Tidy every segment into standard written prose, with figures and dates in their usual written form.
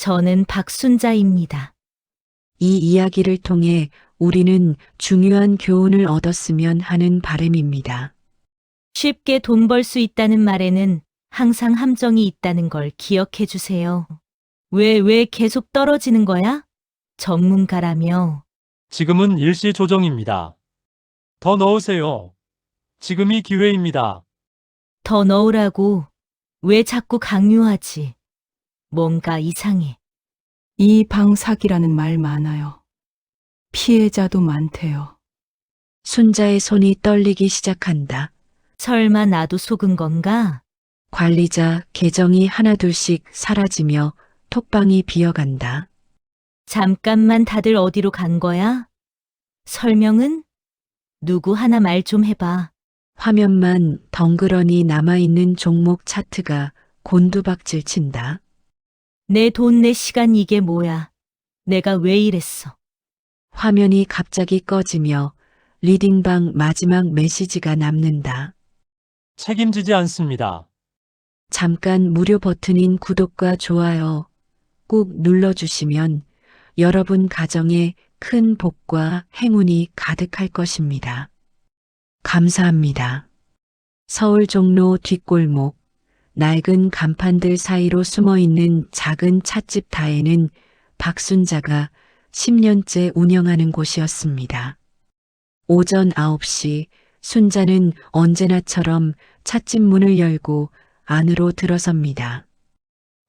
저는 박순자입니다. 이 이야기를 통해 우리는 중요한 교훈을 얻었으면 하는 바람입니다. 쉽게 돈 벌 수 있다는 말에는 항상 함정이 있다는 걸 기억해 주세요. 왜 계속 떨어지는 거야? 전문가라며. 지금은 일시 조정입니다. 더 넣으세요. 지금이 기회입니다. 더 넣으라고. 왜 자꾸 강요하지? 뭔가 이상해. 이 방 사기라는 말 많아요. 피해자도 많대요. 순자의 손이 떨리기 시작한다. 설마 나도 속은 건가? 관리자 계정이 하나둘씩 사라지며 톡방이 비어간다. 잠깐만 다들 어디로 간 거야? 설명은? 누구 하나 말 좀 해봐. 화면만 덩그러니 남아있는 종목 차트가 곤두박질 친다. 내 돈 내 시간 이게 뭐야? 내가 왜 이랬어? 화면이 갑자기 꺼지며 리딩방 마지막 메시지가 남는다. 책임지지 않습니다. 잠깐 무료 버튼인 구독과 좋아요 꾹 눌러주시면 여러분 가정에 큰 복과 행운이 가득할 것입니다. 감사합니다. 서울 종로 뒷골목, 낡은 간판들 사이로 숨어있는 작은 찻집 다에는 박순자가 10년째 운영하는 곳이었습니다. 오전 9시 순자는 언제나처럼 찻집 문을 열고 안으로 들어섭니다.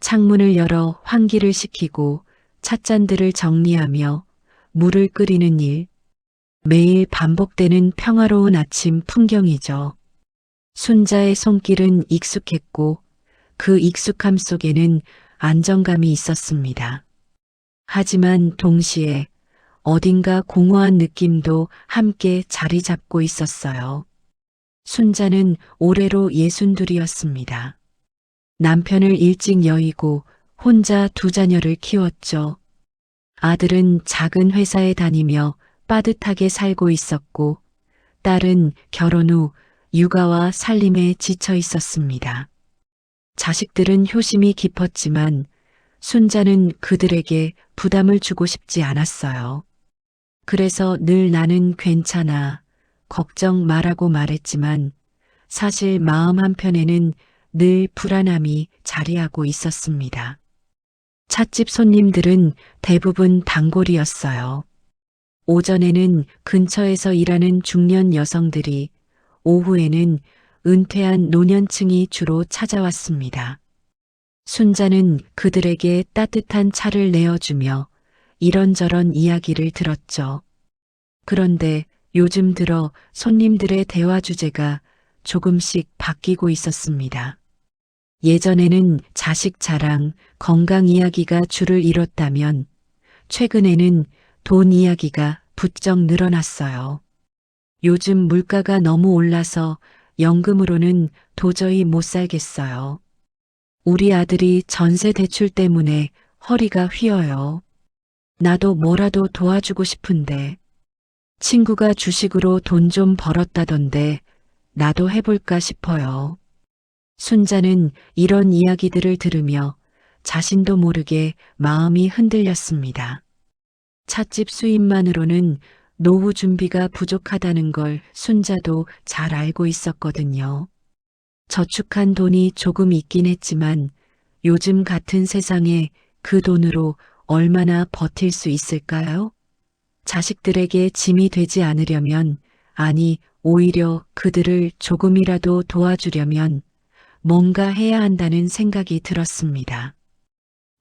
창문을 열어 환기를 시키고 찻잔들을 정리하며 물을 끓이는 일, 매일 반복되는 평화로운 아침 풍경이죠. 순자의 손길은 익숙했고 그 익숙함 속에는 안정감이 있었습니다. 하지만 동시에 어딘가 공허한 느낌도 함께 자리 잡고 있었어요. 순자는 올해로 62이었습니다. 남편을 일찍 여의고 혼자 두 자녀를 키웠죠. 아들은 작은 회사에 다니며 빠듯하게 살고 있었고 딸은 결혼 후 육아와 살림에 지쳐 있었습니다. 자식들은 효심이 깊었지만 순자는 그들에게 부담을 주고 싶지 않았어요. 그래서 늘 나는 괜찮아, 걱정 말라고 말했지만 사실 마음 한편에는 늘 불안함이 자리하고 있었습니다. 찻집 손님들은 대부분 단골이었어요. 오전에는 근처에서 일하는 중년 여성들이, 오후에는 은퇴한 노년층이 주로 찾아왔습니다. 순자는 그들에게 따뜻한 차를 내어주며 이런저런 이야기를 들었죠. 그런데 요즘 들어 손님들의 대화 주제가 조금씩 바뀌고 있었습니다. 예전에는 자식 자랑, 건강 이야기가 줄을 이뤘다면 최근에는 돈 이야기가 부쩍 늘어났어요. 요즘 물가가 너무 올라서 연금으로는 도저히 못 살겠어요. 우리 아들이 전세 대출 때문에 허리가 휘어요. 나도 뭐라도 도와주고 싶은데 친구가 주식으로 돈 좀 벌었다던데 나도 해볼까 싶어요. 순자는 이런 이야기들을 들으며 자신도 모르게 마음이 흔들렸습니다. 찻집 수입만으로는 노후 준비가 부족하다는 걸 순자도 잘 알고 있었거든요. 저축한 돈이 조금 있긴 했지만 요즘 같은 세상에 그 돈으로 얼마나 버틸 수 있을까요? 자식들에게 짐이 되지 않으려면, 아니, 오히려 그들을 조금이라도 도와주려면 뭔가 해야 한다는 생각이 들었습니다.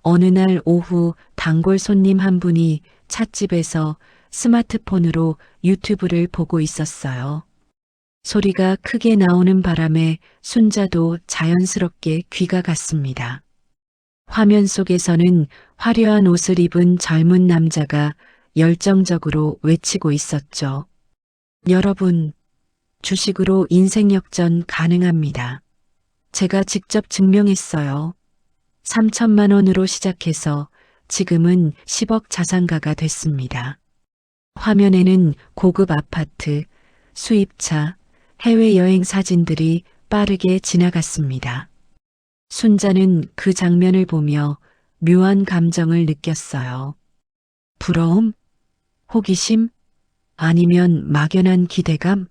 어느 날 오후 단골 손님 한 분이 찻집에서 스마트폰으로 유튜브를 보고 있었어요. 소리가 크게 나오는 바람에 순자도 자연스럽게 귀가 갔습니다. 화면 속에서는 화려한 옷을 입은 젊은 남자가 열정적으로 외치고 있었죠. 여러분, 주식으로 인생 역전 가능합니다. 제가 직접 증명했어요. 3천만 원으로 시작해서 지금은 10억 자산가가 됐습니다. 화면에는 고급 아파트, 수입차, 해외여행 사진들이 빠르게 지나갔습니다. 순자는 그 장면을 보며 묘한 감정을 느꼈어요. 부러움? 호기심? 아니면 막연한 기대감?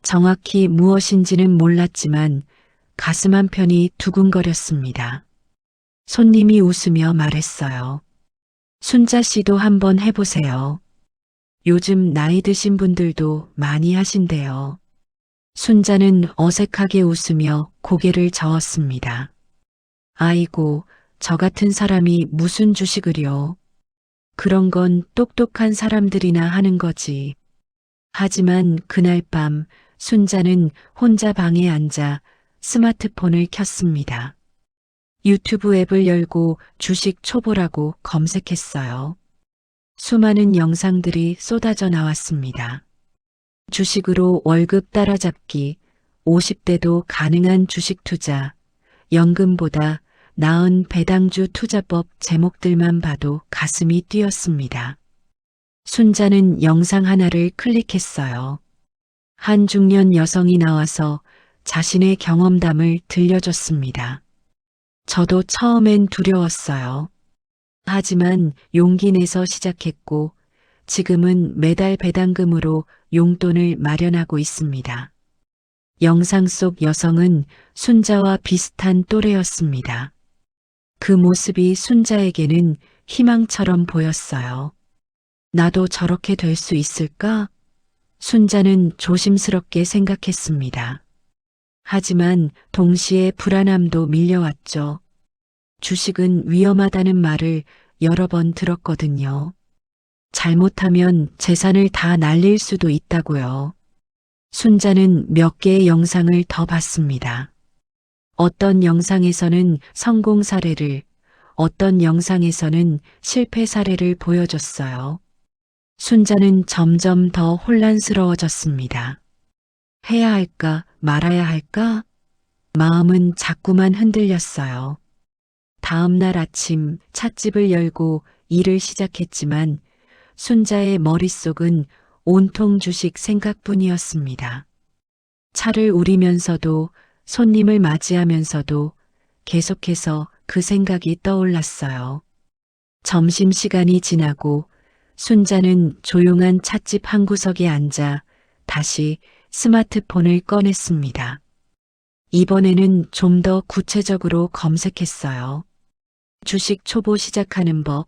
정확히 무엇인지는 몰랐지만 가슴 한편이 두근거렸습니다. 손님이 웃으며 말했어요. 순자 씨도 한번 해보세요. 요즘 나이 드신 분들도 많이 하신대요. 순자는 어색하게 웃으며 고개를 저었습니다. 아이고, 저 같은 사람이 무슨 주식을요. 그런 건 똑똑한 사람들이나 하는 거지. 하지만 그날 밤 순자는 혼자 방에 앉아 스마트폰을 켰습니다. 유튜브 앱을 열고 주식 초보라고 검색했어요. 수많은 영상들이 쏟아져 나왔습니다. 주식으로 월급 따라잡기, 50대도 가능한 주식 투자, 연금보다 나은 배당주 투자법 제목들만 봐도 가슴이 뛰었습니다. 순자는 영상 하나를 클릭했어요. 한 중년 여성이 나와서 자신의 경험담을 들려줬습니다. 저도 처음엔 두려웠어요. 하지만 용기 내서 시작했고 지금은 매달 배당금으로 용돈을 마련하고 있습니다. 영상 속 여성은 순자와 비슷한 또래였습니다. 그 모습이 순자에게는 희망처럼 보였어요. 나도 저렇게 될 수 있을까? 순자는 조심스럽게 생각했습니다. 하지만 동시에 불안함도 밀려왔죠. 주식은 위험하다는 말을 여러 번 들었거든요. 잘못하면 재산을 다 날릴 수도 있다고요. 순자는 몇 개의 영상을 더 봤습니다. 어떤 영상에서는 성공 사례를, 어떤 영상에서는 실패 사례를 보여줬어요. 순자는 점점 더 혼란스러워졌습니다. 해야 할까, 말아야 할까? 마음은 자꾸만 흔들렸어요. 다음 날 아침 찻집을 열고 일을 시작했지만 순자의 머릿속은 온통 주식 생각뿐이었습니다. 차를 우리면서도 손님을 맞이하면서도 계속해서 그 생각이 떠올랐어요. 점심시간이 지나고 순자는 조용한 찻집 한 구석에 앉아 다시 스마트폰을 꺼냈습니다. 이번에는 좀 더 구체적으로 검색했어요. 주식 초보 시작하는 법,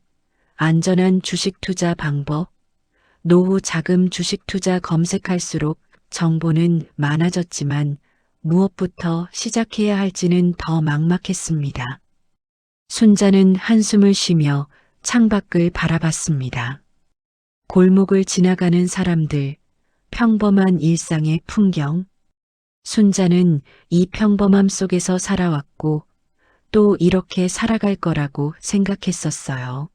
안전한 주식 투자 방법, 노후 자금 주식 투자 검색할수록 정보는 많아졌지만 무엇부터 시작해야 할지는 더 막막했습니다. 순자는 한숨을 쉬며 창밖을 바라봤습니다. 골목을 지나가는 사람들, 평범한 일상의 풍경. 순자는 이 평범함 속에서 살아왔고 또 이렇게 살아갈 거라고 생각했었어요.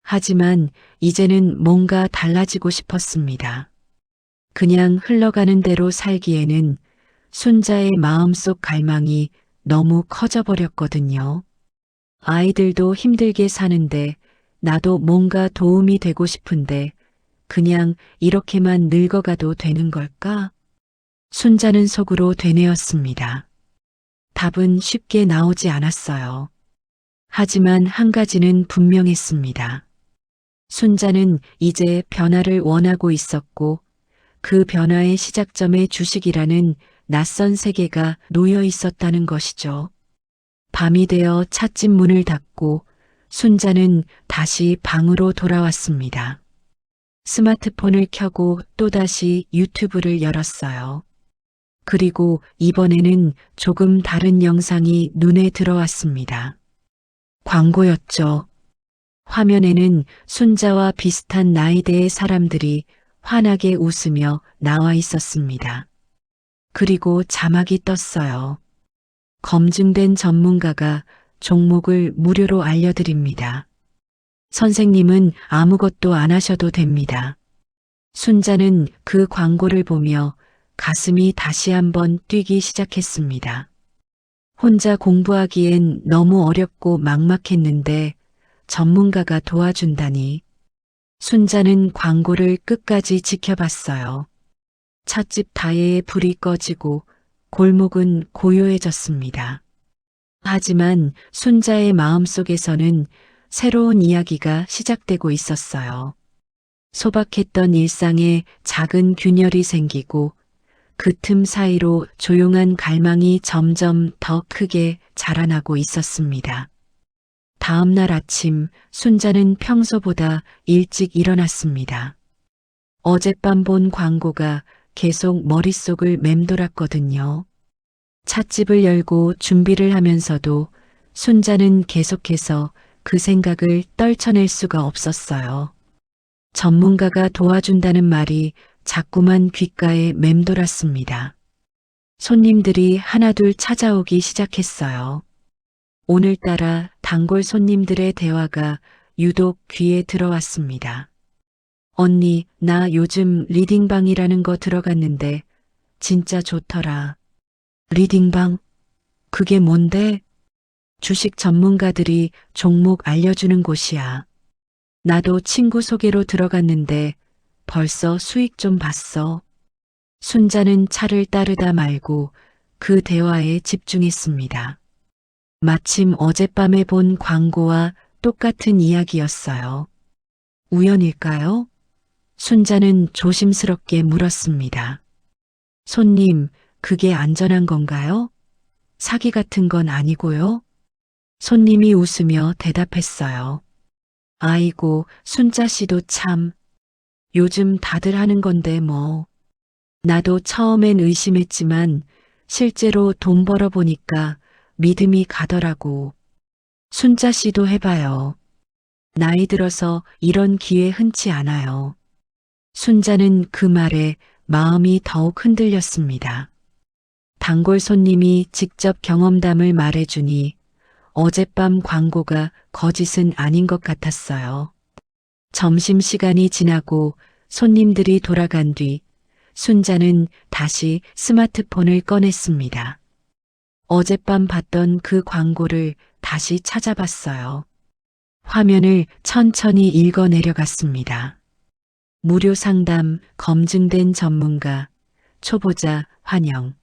하지만 이제는 뭔가 달라지고 싶었습니다. 그냥 흘러가는 대로 살기에는 순자의 마음속 갈망이 너무 커져버렸거든요. 아이들도 힘들게 사는데 나도 뭔가 도움이 되고 싶은데 그냥 이렇게만 늙어가도 되는 걸까? 순자는 속으로 되뇌었습니다. 답은 쉽게 나오지 않았어요. 하지만 한 가지는 분명했습니다. 순자는 이제 변화를 원하고 있었고 그 변화의 시작점에 주식이라는 낯선 세계가 놓여 있었다는 것이죠. 밤이 되어 찻집 문을 닫고 순자는 다시 방으로 돌아왔습니다. 스마트폰을 켜고 또다시 유튜브를 열었어요. 그리고 이번에는 조금 다른 영상이 눈에 들어왔습니다. 광고였죠. 화면에는 순자와 비슷한 나이대의 사람들이 환하게 웃으며 나와 있었습니다. 그리고 자막이 떴어요. 검증된 전문가가 종목을 무료로 알려드립니다. 선생님은 아무것도 안 하셔도 됩니다. 순자는 그 광고를 보며 가슴이 다시 한번 뛰기 시작했습니다. 혼자 공부하기엔 너무 어렵고 막막했는데 전문가가 도와준다니. 순자는 광고를 끝까지 지켜봤어요. 찻집 다해의 불이 꺼지고 골목은 고요해졌습니다. 하지만 순자의 마음속에서는 새로운 이야기가 시작되고 있었어요. 소박했던 일상에 작은 균열이 생기고 그 틈 사이로 조용한 갈망이 점점 더 크게 자라나고 있었습니다. 다음 날 아침 순자는 평소보다 일찍 일어났습니다. 어젯밤 본 광고가 계속 머릿속을 맴돌았거든요. 찻집을 열고 준비를 하면서도 순자는 계속해서 그 생각을 떨쳐낼 수가 없었어요. 전문가가 도와준다는 말이 자꾸만 귓가에 맴돌았습니다. 손님들이 하나둘 찾아오기 시작했어요. 오늘따라 단골 손님들의 대화가 유독 귀에 들어왔습니다. 언니, 나 요즘 리딩방이라는 거 들어갔는데 진짜 좋더라. 리딩방? 그게 뭔데? 주식 전문가들이 종목 알려주는 곳이야. 나도 친구 소개로 들어갔는데 벌써 수익 좀 봤어. 순자는 차를 따르다 말고 그 대화에 집중했습니다. 마침 어젯밤에 본 광고와 똑같은 이야기였어요. 우연일까요? 순자는 조심스럽게 물었습니다. 손님, 그게 안전한 건가요? 사기 같은 건 아니고요? 손님이 웃으며 대답했어요. 아이고, 순자 씨도 참. 요즘 다들 하는 건데 뭐. 나도 처음엔 의심했지만 실제로 돈 벌어보니까 믿음이 가더라고. 순자 씨도 해봐요. 나이 들어서 이런 기회 흔치 않아요. 순자는 그 말에 마음이 더욱 흔들렸습니다. 단골 손님이 직접 경험담을 말해주니 어젯밤 광고가 거짓은 아닌 것 같았어요. 점심시간이 지나고 손님들이 돌아간 뒤 순자는 다시 스마트폰을 꺼냈습니다. 어젯밤 봤던 그 광고를 다시 찾아봤어요. 화면을 천천히 읽어 내려갔습니다. 무료 상담, 검증된 전문가, 초보자 환영,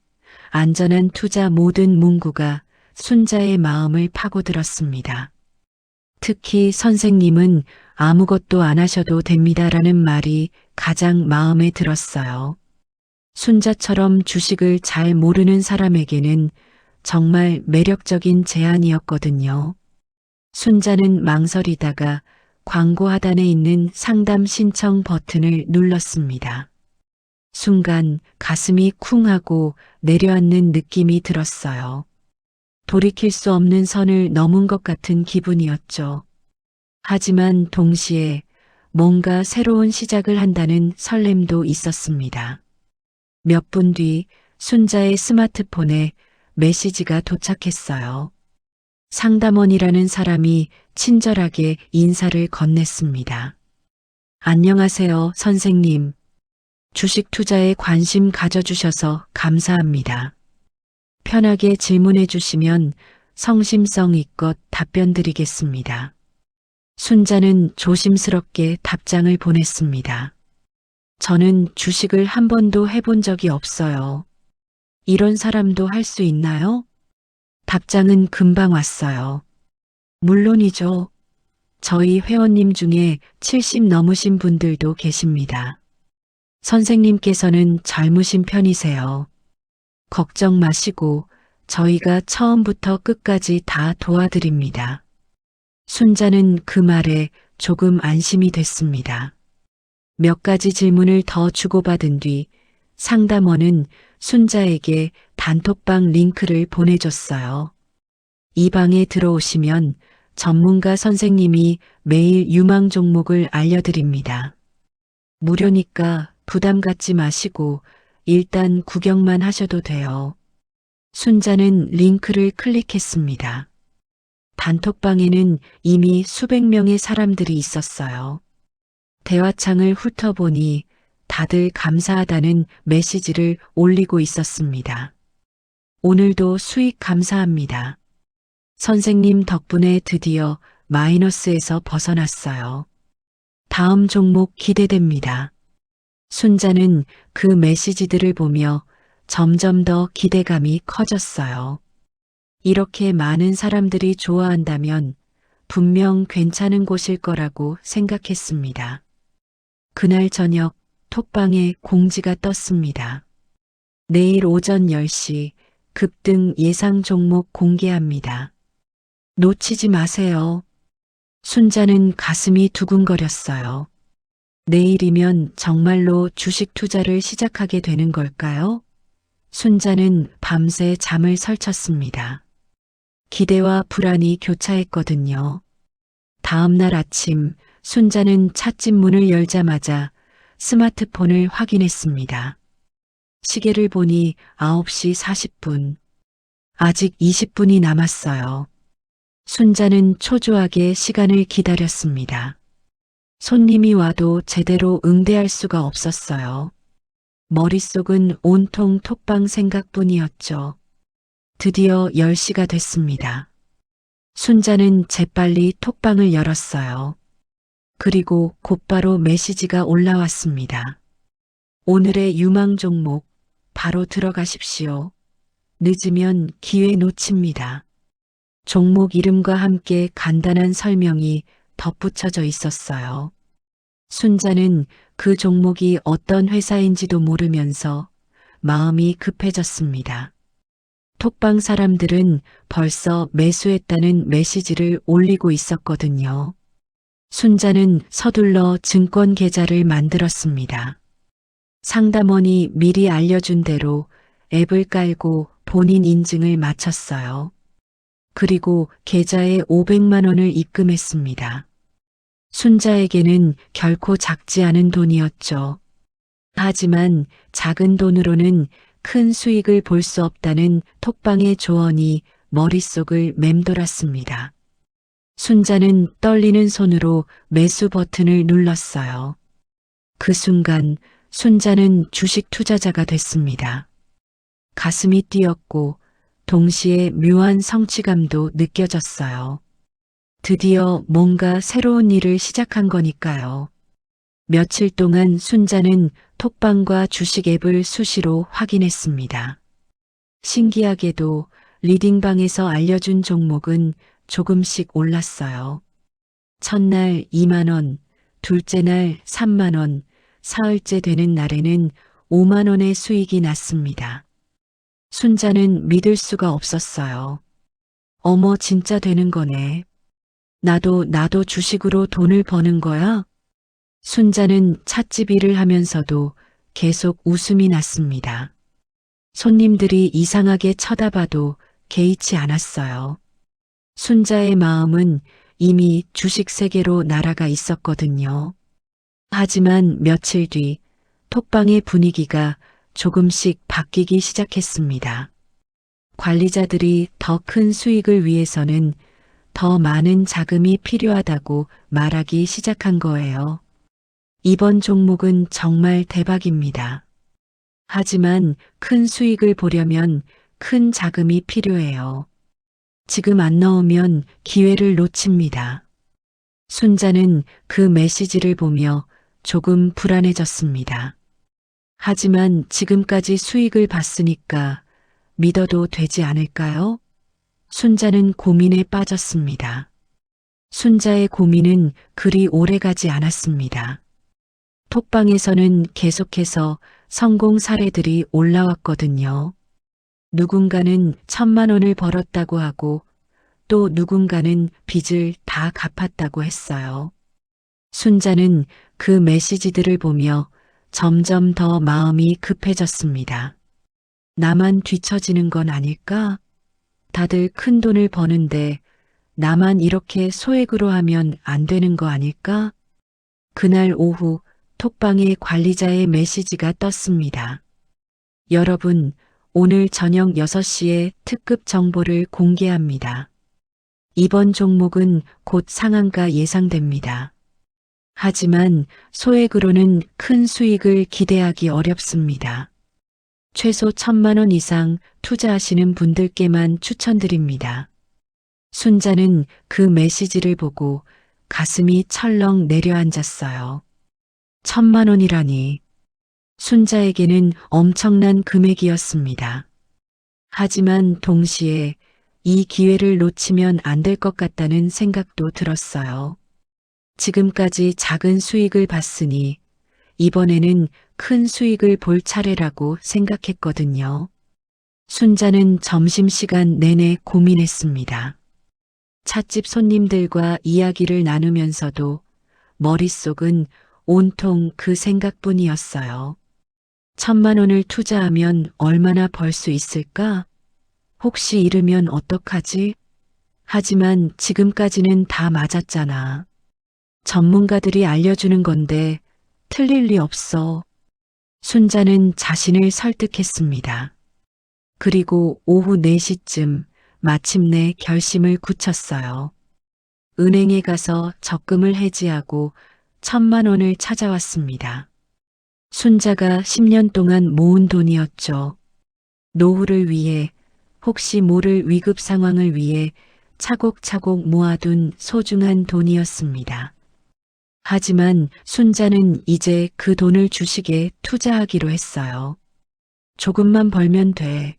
안전한 투자 모든 문구가 순자의 마음을 파고들었습니다. 특히 선생님은 아무것도 안 하셔도 됩니다라는 말이 가장 마음에 들었어요. 순자처럼 주식을 잘 모르는 사람에게는 정말 매력적인 제안이었거든요. 순자는 망설이다가 광고 하단에 있는 상담 신청 버튼을 눌렀습니다. 순간 가슴이 쿵 하고 내려앉는 느낌이 들었어요. 돌이킬 수 없는 선을 넘은 것 같은 기분이었죠. 하지만 동시에 뭔가 새로운 시작을 한다는 설렘도 있었습니다. 몇 분 뒤 순자의 스마트폰에 메시지가 도착했어요. 상담원이라는 사람이 친절하게 인사를 건넸습니다. 안녕하세요, 선생님. 주식 투자에 관심 가져주셔서 감사합니다. 편하게 질문해 주시면 성심성의껏 답변 드리겠습니다. 순자는 조심스럽게 답장을 보냈습니다. 저는 주식을 한 번도 해본 적이 없어요. 이런 사람도 할 수 있나요? 답장은 금방 왔어요. 물론이죠. 저희 회원님 중에 70 넘으신 분들도 계십니다. 선생님께서는 젊으신 편이세요. 걱정 마시고 저희가 처음부터 끝까지 다 도와드립니다. 순자는 그 말에 조금 안심이 됐습니다. 몇 가지 질문을 더 주고받은 뒤 상담원은 순자에게 단톡방 링크를 보내줬어요. 이 방에 들어오시면 전문가 선생님이 매일 유망 종목을 알려드립니다. 무료니까 부담 갖지 마시고 일단 구경만 하셔도 돼요. 순자는 링크를 클릭했습니다. 단톡방에는 이미 수백 명의 사람들이 있었어요. 대화창을 훑어보니 다들 감사하다는 메시지를 올리고 있었습니다. 오늘도 수익 감사합니다. 선생님 덕분에 드디어 마이너스에서 벗어났어요. 다음 종목 기대됩니다. 순자는 그 메시지들을 보며 점점 더 기대감이 커졌어요. 이렇게 많은 사람들이 좋아한다면 분명 괜찮은 곳일 거라고 생각했습니다. 그날 저녁 톡방에 공지가 떴습니다. 내일 오전 10시 급등 예상 종목 공개합니다. 놓치지 마세요. 순자는 가슴이 두근거렸어요. 내일이면 정말로 주식 투자를 시작하게 되는 걸까요? 순자는 밤새 잠을 설쳤습니다. 기대와 불안이 교차했거든요. 다음 날 아침 순자는 찻집 문을 열자마자 스마트폰을 확인했습니다. 시계를 보니 9시 40분. 아직 20분이 남았어요. 순자는 초조하게 시간을 기다렸습니다. 손님이 와도 제대로 응대할 수가 없었어요. 머릿속은 온통 톡방 생각뿐이었죠. 드디어 10시가 됐습니다. 순자는 재빨리 톡방을 열었어요. 그리고 곧바로 메시지가 올라왔습니다. 오늘의 유망 종목 바로 들어가십시오. 늦으면 기회 놓칩니다. 종목 이름과 함께 간단한 설명이 덧붙여져 있었어요. 순자는 그 종목이 어떤 회사인지도 모르면서 마음이 급해졌습니다. 톡방 사람들은 벌써 매수했다는 메시지를 올리고 있었거든요. 순자는 서둘러 증권 계좌를 만들었습니다. 상담원이 미리 알려준 대로 앱을 깔고 본인 인증을 마쳤어요. 그리고 계좌에 500만 원을 입금했습니다. 순자에게는 결코 작지 않은 돈이었죠. 하지만 작은 돈으로는 큰 수익을 볼 수 없다는 톡방의 조언이 머릿속을 맴돌았습니다. 순자는 떨리는 손으로 매수 버튼을 눌렀어요. 그 순간 순자는 주식 투자자가 됐습니다. 가슴이 뛰었고 동시에 묘한 성취감도 느껴졌어요. 드디어 뭔가 새로운 일을 시작한 거니까요. 며칠 동안 순자는 톡방과 주식 앱을 수시로 확인했습니다. 신기하게도 리딩방에서 알려준 종목은 조금씩 올랐어요. 첫날 2만 원, 둘째 날 3만 원, 사흘째 되는 날에는 5만 원의 수익이 났습니다. 순자는 믿을 수가 없었어요. 어머, 진짜 되는 거네. 나도 주식으로 돈을 버는 거야? 순자는 찻집 일을 하면서도 계속 웃음이 났습니다. 손님들이 이상하게 쳐다봐도 개의치 않았어요. 순자의 마음은 이미 주식 세계로 날아가 있었거든요. 하지만 며칠 뒤 톡방의 분위기가 조금씩 바뀌기 시작했습니다. 관리자들이 더 큰 수익을 위해서는 더 많은 자금이 필요하다고 말하기 시작한 거예요. 이번 종목은 정말 대박입니다. 하지만 큰 수익을 보려면 큰 자금이 필요해요. 지금 안 넣으면 기회를 놓칩니다. 순자는 그 메시지를 보며 조금 불안해졌습니다. 하지만 지금까지 수익을 봤으니까 믿어도 되지 않을까요? 순자는 고민에 빠졌습니다. 순자의 고민은 그리 오래가지 않았습니다. 톡방에서는 계속해서 성공 사례들이 올라왔거든요. 누군가는 1,000만 원을 벌었다고 하고 또 누군가는 빚을 다 갚았다고 했어요. 순자는 그 메시지들을 보며 점점 더 마음이 급해졌습니다. 나만 뒤처지는 건 아닐까? 다들 큰 돈을 버는데 나만 이렇게 소액으로 하면 안 되는 거 아닐까? 그날 오후 톡방에 관리자의 메시지가 떴습니다. 여러분, 오늘 저녁 6시에 특급 정보를 공개합니다. 이번 종목은 곧 상한가 예상됩니다. 하지만 소액으로는 큰 수익을 기대하기 어렵습니다. 최소 1,000만 원 이상 투자하시는 분들께만 추천드립니다. 순자는 그 메시지를 보고 가슴이 철렁 내려앉았어요. 1,000만 원이라니. 순자에게는 엄청난 금액이었습니다. 하지만 동시에 이 기회를 놓치면 안 될 것 같다는 생각도 들었어요. 지금까지 작은 수익을 봤으니 이번에는 큰 수익을 볼 차례라고 생각했거든요. 순자는 점심시간 내내 고민했습니다. 찻집 손님들과 이야기를 나누면서도 머릿속은 온통 그 생각뿐이었어요. 1,000만 원을 투자하면 얼마나 벌 수 있을까? 혹시 잃으면 어떡하지? 하지만 지금까지는 다 맞았잖아. 전문가들이 알려주는 건데 틀릴 리 없어. 순자는 자신을 설득했습니다. 그리고 오후 4시쯤 마침내 결심을 굳혔어요. 은행에 가서 적금을 해지하고 1,000만 원을 찾아왔습니다. 순자가 10년 동안 모은 돈이었죠. 노후를 위해, 혹시 모를 위급 상황을 위해 차곡차곡 모아둔 소중한 돈이었습니다. 하지만 순자는 이제 그 돈을 주식에 투자하기로 했어요. 조금만 벌면 돼.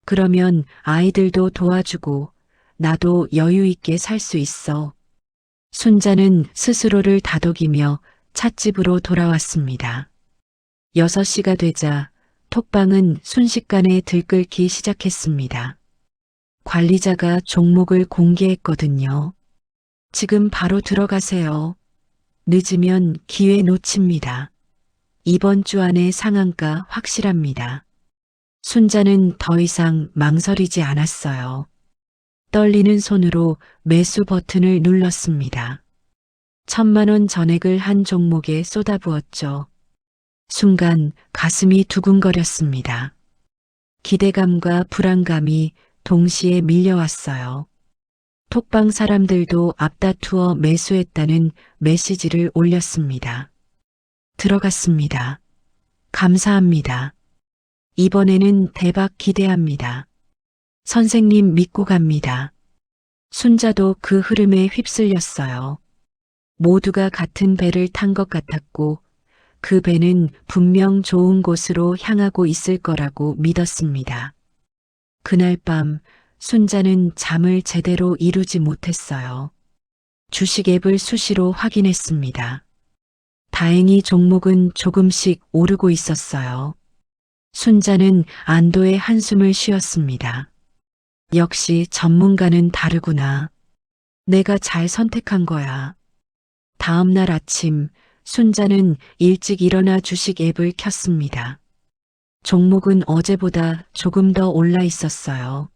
그러면 아이들도 도와주고 나도 여유 있게 살 수 있어. 순자는 스스로를 다독이며 찻집으로 돌아왔습니다. 6시가 되자 톡방은 순식간에 들끓기 시작했습니다. 관리자가 종목을 공개했거든요. 지금 바로 들어가세요. 늦으면 기회 놓칩니다. 이번 주 안에 상한가 확실합니다. 순자는 더 이상 망설이지 않았어요. 떨리는 손으로 매수 버튼을 눌렀습니다. 1,000만 원 전액을 한 종목에 쏟아부었죠. 순간 가슴이 두근거렸습니다. 기대감과 불안감이 동시에 밀려왔어요. 톡방 사람들도 앞다투어 매수했다는 메시지를 올렸습니다. 들어갔습니다. 감사합니다. 이번에는 대박 기대합니다. 선생님 믿고 갑니다. 순자도 그 흐름에 휩쓸렸어요. 모두가 같은 배를 탄 것 같았고 그 배는 분명 좋은 곳으로 향하고 있을 거라고 믿었습니다. 그날 밤 순자는 잠을 제대로 이루지 못했어요. 주식 앱을 수시로 확인했습니다. 다행히 종목은 조금씩 오르고 있었어요. 순자는 안도의 한숨을 쉬었습니다. 역시 전문가는 다르구나. 내가 잘 선택한 거야. 다음 날 아침 순자는 일찍 일어나 주식 앱을 켰습니다. 종목은 어제보다 조금 더 올라 있었어요.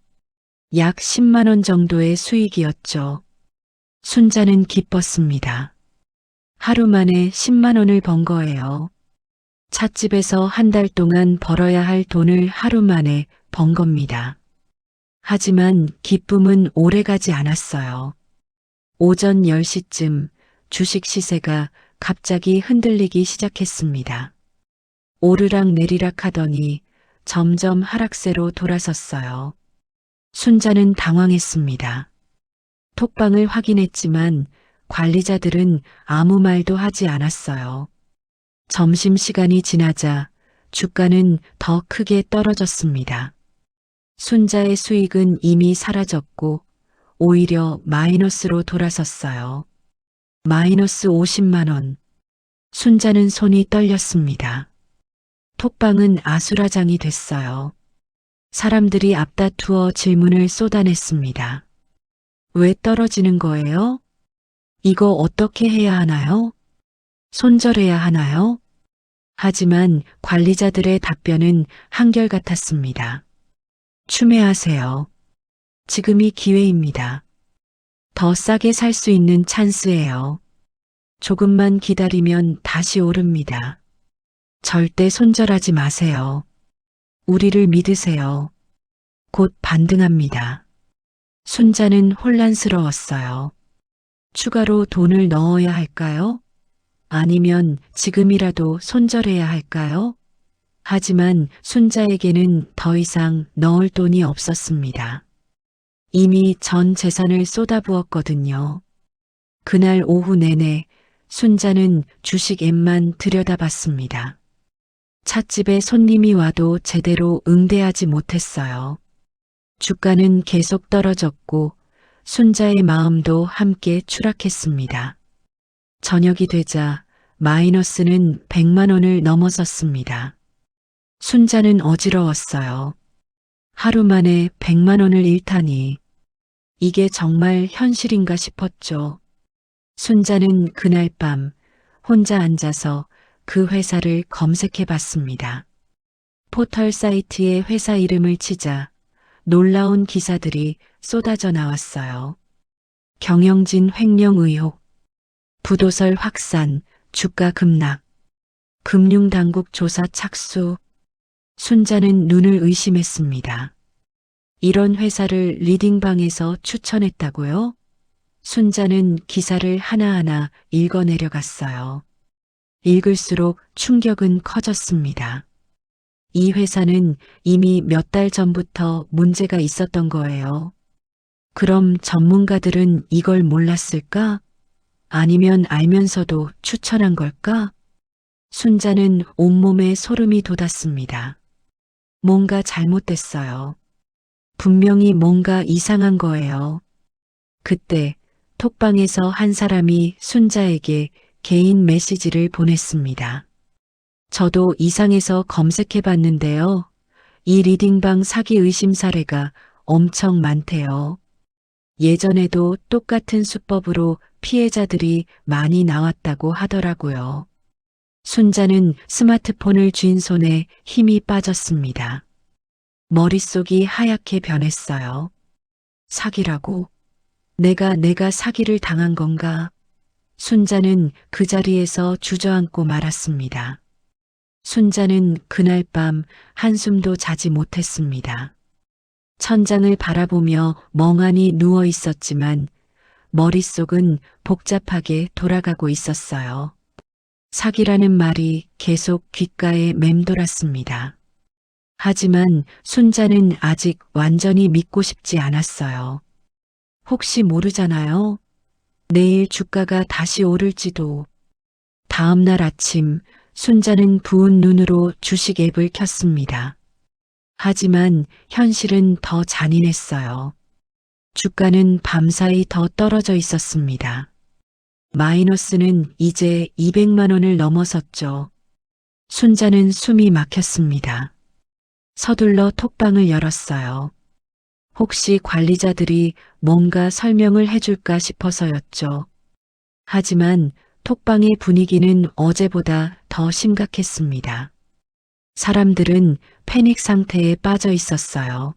약 10만 원 정도의 수익이었죠. 순자는 기뻤습니다. 하루 만에 10만 원을 번 거예요. 찻집에서 한 달 동안 벌어야 할 돈을 하루 만에 번 겁니다. 하지만 기쁨은 오래가지 않았어요. 오전 10시쯤 주식 시세가 갑자기 흔들리기 시작했습니다. 오르락 내리락 하더니 점점 하락세로 돌아섰어요. 순자는 당황했습니다. 톡방을 확인했지만 관리자들은 아무 말도 하지 않았어요. 점심시간이 지나자 주가는 더 크게 떨어졌습니다. 순자의 수익은 이미 사라졌고 오히려 마이너스로 돌아섰어요. 마이너스 50만 원. 순자는 손이 떨렸습니다. 톡방은 아수라장이 됐어요. 사람들이 앞다투어 질문을 쏟아냈습니다. 왜 떨어지는 거예요? 이거 어떻게 해야 하나요? 손절해야 하나요? 하지만 관리자들의 답변은 한결같았습니다. 추매하세요. 지금이 기회입니다. 더 싸게 살 수 있는 찬스예요. 조금만 기다리면 다시 오릅니다. 절대 손절하지 마세요. 우리를 믿으세요. 곧 반등합니다. 순자는 혼란스러웠어요. 추가로 돈을 넣어야 할까요? 아니면 지금이라도 손절해야 할까요? 하지만 순자에게는 더 이상 넣을 돈이 없었습니다. 이미 전 재산을 쏟아부었거든요. 그날 오후 내내 순자는 주식 앱만 들여다봤습니다. 찻집에 손님이 와도 제대로 응대하지 못했어요. 주가는 계속 떨어졌고 순자의 마음도 함께 추락했습니다. 저녁이 되자 마이너스는 100만 원을 넘어섰습니다. 순자는 어지러웠어요. 하루 만에 100만 원을 잃다니 이게 정말 현실인가 싶었죠. 순자는 그날 밤 혼자 앉아서 그 회사를 검색해 봤습니다. 포털 사이트에 회사 이름을 치자 놀라운 기사들이 쏟아져 나왔어요. 경영진 횡령 의혹, 부도설 확산, 주가 급락, 금융당국 조사 착수. 순자는 눈을 의심했습니다. 이런 회사를 리딩방에서 추천했다고요? 순자는 기사를 하나하나 읽어내려갔어요. 읽을수록 충격은 커졌습니다. 이 회사는 이미 몇 달 전부터 문제가 있었던 거예요. 그럼 전문가들은 이걸 몰랐을까? 아니면 알면서도 추천한 걸까? 순자는 온몸에 소름이 돋았습니다. 뭔가 잘못됐어요. 분명히 뭔가 이상한 거예요. 그때 톡방에서 한 사람이 순자에게 개인 메시지를 보냈습니다. 저도 이상해서 검색해 봤는데요. 이 리딩방 사기 의심 사례가 엄청 많대요. 예전에도 똑같은 수법으로 피해자들이 많이 나왔다고 하더라고요. 순자는 스마트폰을 쥔 손에 힘이 빠졌습니다. 머릿속이 하얗게 변했어요. 사기라고? 내가 사기를 당한 건가? 순자는 그 자리에서 주저앉고 말았습니다. 순자는 그날 밤 한숨도 자지 못했습니다. 천장을 바라보며 멍하니 누워 있었지만 머릿속은 복잡하게 돌아가고 있었어요. 사기라는 말이 계속 귓가에 맴돌았습니다. 하지만 순자는 아직 완전히 믿고 싶지 않았어요. 혹시 모르잖아요. 내일 주가가 다시 오를지도. 다음 날 아침 순자는 부은 눈으로 주식 앱을 켰습니다. 하지만 현실은 더 잔인했어요. 주가는 밤사이 더 떨어져 있었습니다. 마이너스는 이제 200만 원을 넘어섰죠. 순자는 숨이 막혔습니다. 서둘러 톡방을 열었어요. 혹시 관리자들이 뭔가 설명을 해줄까 싶어서였죠. 하지만 톡방의 분위기는 어제보다 더 심각했습니다. 사람들은 패닉 상태에 빠져 있었어요.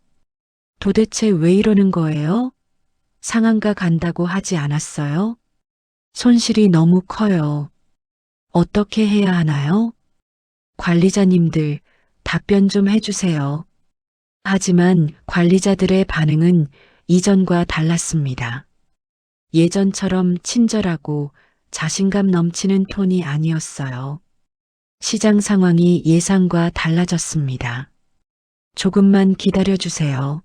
도대체 왜 이러는 거예요? 상한가 간다고 하지 않았어요? 손실이 너무 커요. 어떻게 해야 하나요? 관리자님들, 답변 좀 해주세요. 하지만 관리자들의 반응은 이전과 달랐습니다. 예전처럼 친절하고 자신감 넘치는 톤이 아니었어요. 시장 상황이 예상과 달라졌습니다. 조금만 기다려주세요.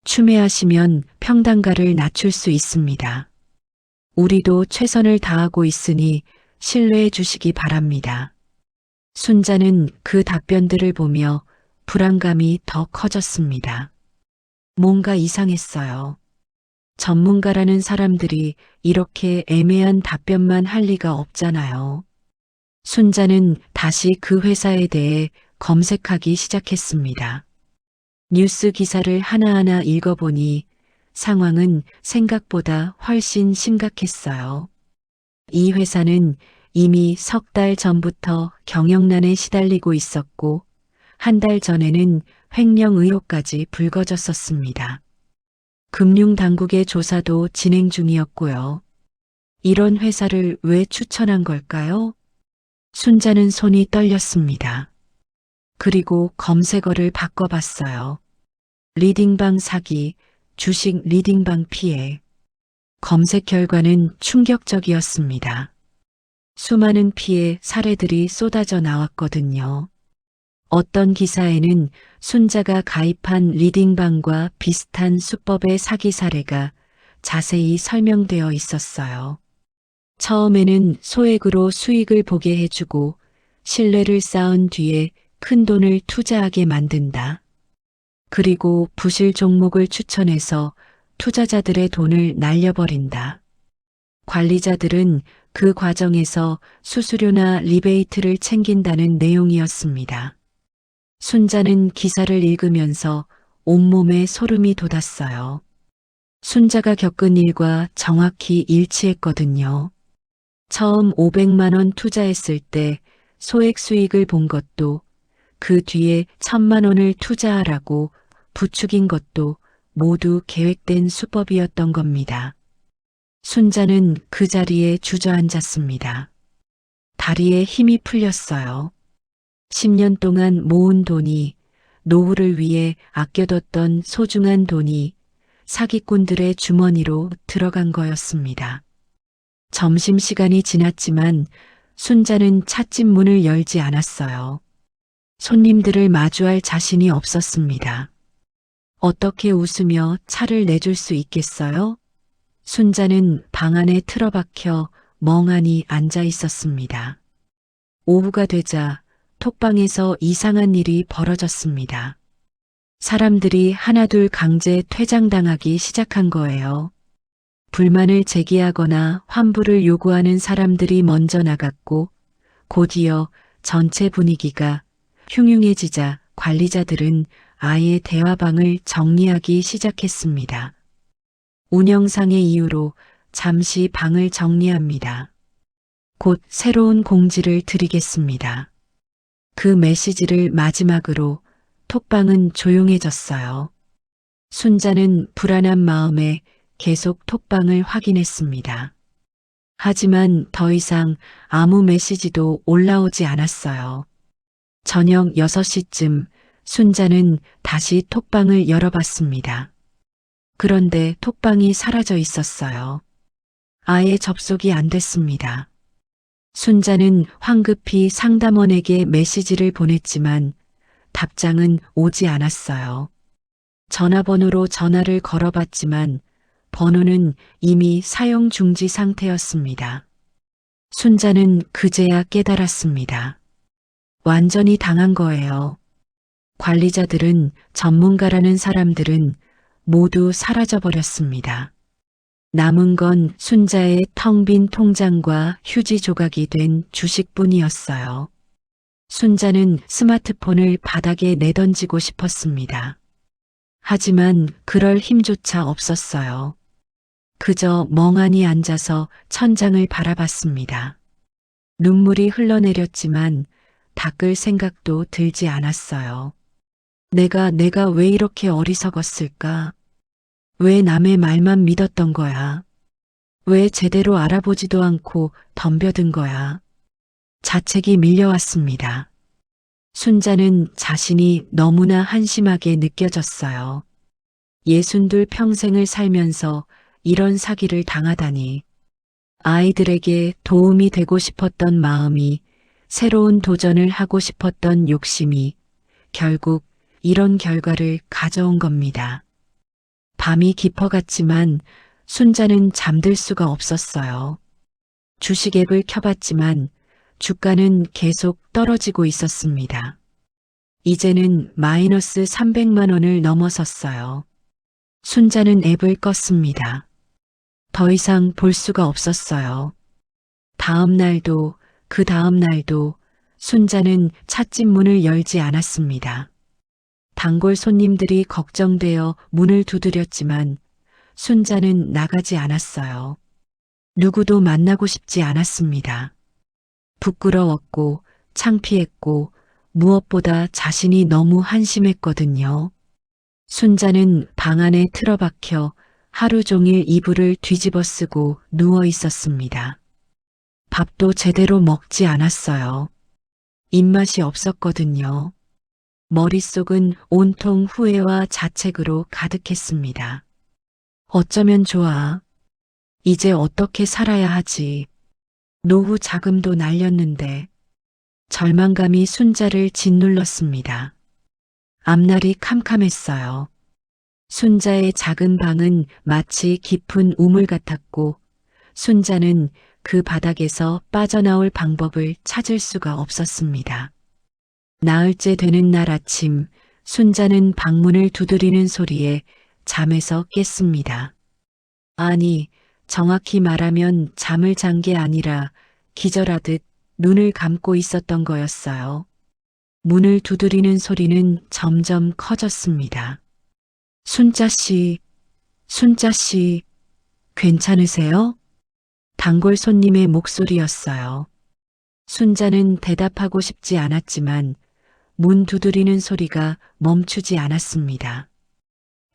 추매하시면 평단가를 낮출 수 있습니다. 우리도 최선을 다하고 있으니 신뢰해 주시기 바랍니다. 순자는 그 답변들을 보며 불안감이 더 커졌습니다. 뭔가 이상했어요. 전문가라는 사람들이 이렇게 애매한 답변만 할 리가 없잖아요. 순자는 다시 그 회사에 대해 검색하기 시작했습니다. 뉴스 기사를 하나하나 읽어보니 상황은 생각보다 훨씬 심각했어요. 이 회사는 이미 석 달 전부터 경영난에 시달리고 있었고 한 달 전에는 횡령 의혹까지 불거졌었습니다. 금융당국의 조사도 진행 중이었고요. 이런 회사를 왜 추천한 걸까요? 순자는 손이 떨렸습니다. 그리고 검색어를 바꿔봤어요. 리딩방 사기, 주식 리딩방 피해. 검색 결과는 충격적이었습니다. 수많은 피해 사례들이 쏟아져 나왔거든요. 어떤 기사에는 순자가 가입한 리딩방과 비슷한 수법의 사기 사례가 자세히 설명되어 있었어요. 처음에는 소액으로 수익을 보게 해주고 신뢰를 쌓은 뒤에 큰 돈을 투자하게 만든다. 그리고 부실 종목을 추천해서 투자자들의 돈을 날려버린다. 관리자들은 그 과정에서 수수료나 리베이트를 챙긴다는 내용이었습니다. 순자는 기사를 읽으면서 온몸에 소름이 돋았어요. 순자가 겪은 일과 정확히 일치했거든요. 처음 500만 원 투자했을 때 소액 수익을 본 것도, 그 뒤에 1000만 원을 투자하라고 부추긴 것도 모두 계획된 수법이었던 겁니다. 순자는 그 자리에 주저앉았습니다. 다리에 힘이 풀렸어요. 10년 동안 모은 돈이, 노후를 위해 아껴뒀던 소중한 돈이 사기꾼들의 주머니로 들어간 거였습니다. 점심시간이 지났지만 순자는 찻집 문을 열지 않았어요. 손님들을 마주할 자신이 없었습니다. 어떻게 웃으며 차를 내줄 수 있겠어요? 순자는 방 안에 틀어박혀 멍하니 앉아 있었습니다. 오후가 되자 톡방에서 이상한 일이 벌어졌습니다. 사람들이 하나둘 강제 퇴장당하기 시작한 거예요. 불만을 제기하거나 환불을 요구하는 사람들이 먼저 나갔고, 곧이어 전체 분위기가 흉흉해지자 관리자들은 아예 대화방을 정리하기 시작했습니다. 운영상의 이유로 잠시 방을 정리합니다. 곧 새로운 공지를 드리겠습니다. 그 메시지를 마지막으로 톡방은 조용해졌어요. 순자는 불안한 마음에 계속 톡방을 확인했습니다. 하지만 더 이상 아무 메시지도 올라오지 않았어요. 저녁 6시쯤 순자는 다시 톡방을 열어봤습니다. 그런데 톡방이 사라져 있었어요. 아예 접속이 안 됐습니다. 순자는 황급히 상담원에게 메시지를 보냈지만 답장은 오지 않았어요. 전화번호로 전화를 걸어봤지만 번호는 이미 사용 중지 상태였습니다. 순자는 그제야 깨달았습니다. 완전히 당한 거예요. 관리자들은, 전문가라는 사람들은 모두 사라져버렸습니다. 남은 건 순자의 텅 빈 통장과 휴지 조각이 된 주식뿐이었어요. 순자는 스마트폰을 바닥에 내던지고 싶었습니다. 하지만 그럴 힘조차 없었어요. 그저 멍하니 앉아서 천장을 바라봤습니다. 눈물이 흘러내렸지만 닦을 생각도 들지 않았어요. 내가 왜 이렇게 어리석었을까? 왜 남의 말만 믿었던 거야? 왜 제대로 알아보지도 않고 덤벼든 거야? 자책이 밀려왔습니다. 순자는 자신이 너무나 한심하게 느껴졌어요. 62 평생을 살면서 이런 사기를 당하다니. 아이들에게 도움이 되고 싶었던 마음이, 새로운 도전을 하고 싶었던 욕심이 결국 이런 결과를 가져온 겁니다. 밤이 깊어갔지만 순자는 잠들 수가 없었어요. 주식 앱을 켜봤지만 주가는 계속 떨어지고 있었습니다. 이제는 마이너스 300만 원을 넘어섰어요. 순자는 앱을 껐습니다. 더 이상 볼 수가 없었어요. 다음 날도 그 다음 날도 순자는 찻집 문을 열지 않았습니다. 단골 손님들이 걱정되어 문을 두드렸지만 순자는 나가지 않았어요. 누구도 만나고 싶지 않았습니다. 부끄러웠고 창피했고 무엇보다 자신이 너무 한심했거든요. 순자는 방 안에 틀어박혀 하루 종일 이불을 뒤집어 쓰고 누워 있었습니다. 밥도 제대로 먹지 않았어요. 입맛이 없었거든요. 머릿속은 온통 후회와 자책으로 가득했습니다. 어쩌면 좋아. 이제 어떻게 살아야 하지. 노후 자금도 날렸는데. 절망감이 순자를 짓눌렀습니다. 앞날이 캄캄했어요. 순자의 작은 방은 마치 깊은 우물 같았고 순자는 그 바닥에서 빠져나올 방법을 찾을 수가 없었습니다. 나흘째 되는 날 아침 순자는 방문을 두드리는 소리에 잠에서 깼습니다. 아니, 정확히 말하면 잠을 잔 게 아니라 기절하듯 눈을 감고 있었던 거였어요. 문을 두드리는 소리는 점점 커졌습니다. 순자 씨, 순자 씨, 괜찮으세요? 단골 손님의 목소리였어요. 순자는 대답하고 싶지 않았지만 문 두드리는 소리가 멈추지 않았습니다.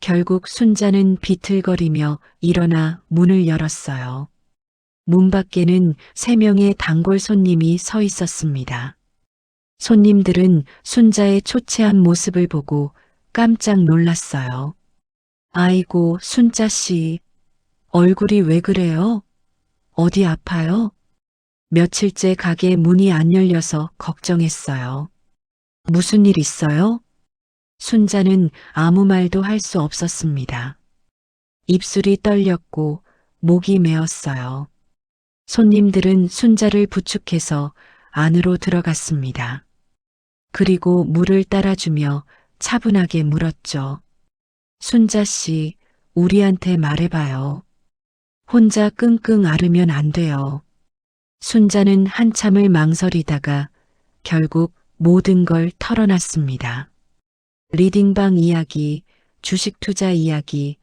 결국 순자는 비틀거리며 일어나 문을 열었어요. 문 밖에는 3명의 단골 손님이 서 있었습니다. 손님들은 순자의 초췌한 모습을 보고 깜짝 놀랐어요. 아이고, 순자 씨, 얼굴이 왜 그래요? 어디 아파요? 며칠째 가게 문이 안 열려서 걱정했어요. 무슨 일 있어요? 순자는 아무 말도 할 수 없었습니다. 입술이 떨렸고 목이 메었어요. 손님들은 순자를 부축해서 안으로 들어갔습니다. 그리고 물을 따라주며 차분하게 물었죠. 순자 씨, 우리한테 말해봐요. 혼자 끙끙 앓으면 안 돼요. 순자는 한참을 망설이다가 결국 모든 걸 털어놨습니다. 리딩방 이야기, 주식 투자 이야기,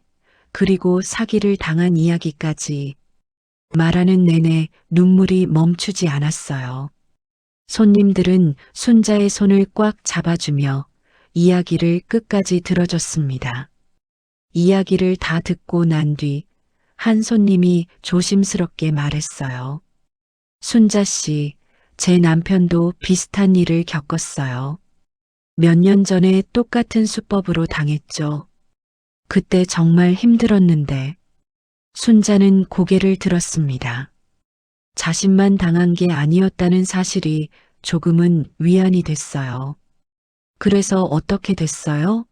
그리고 사기를 당한 이야기까지 말하는 내내 눈물이 멈추지 않았어요. 손님들은 순자의 손을 꽉 잡아주며 이야기를 끝까지 들어줬습니다. 이야기를 다 듣고 난 뒤 한 손님이 조심스럽게 말했어요. 순자 씨, 제 남편도 비슷한 일을 겪었어요. 몇 년 전에 똑같은 수법으로 당했죠. 그때 정말 힘들었는데 순자는 고개를 들었습니다. 자신만 당한 게 아니었다는 사실이 조금은 위안이 됐어요. 그래서 어떻게 됐어요?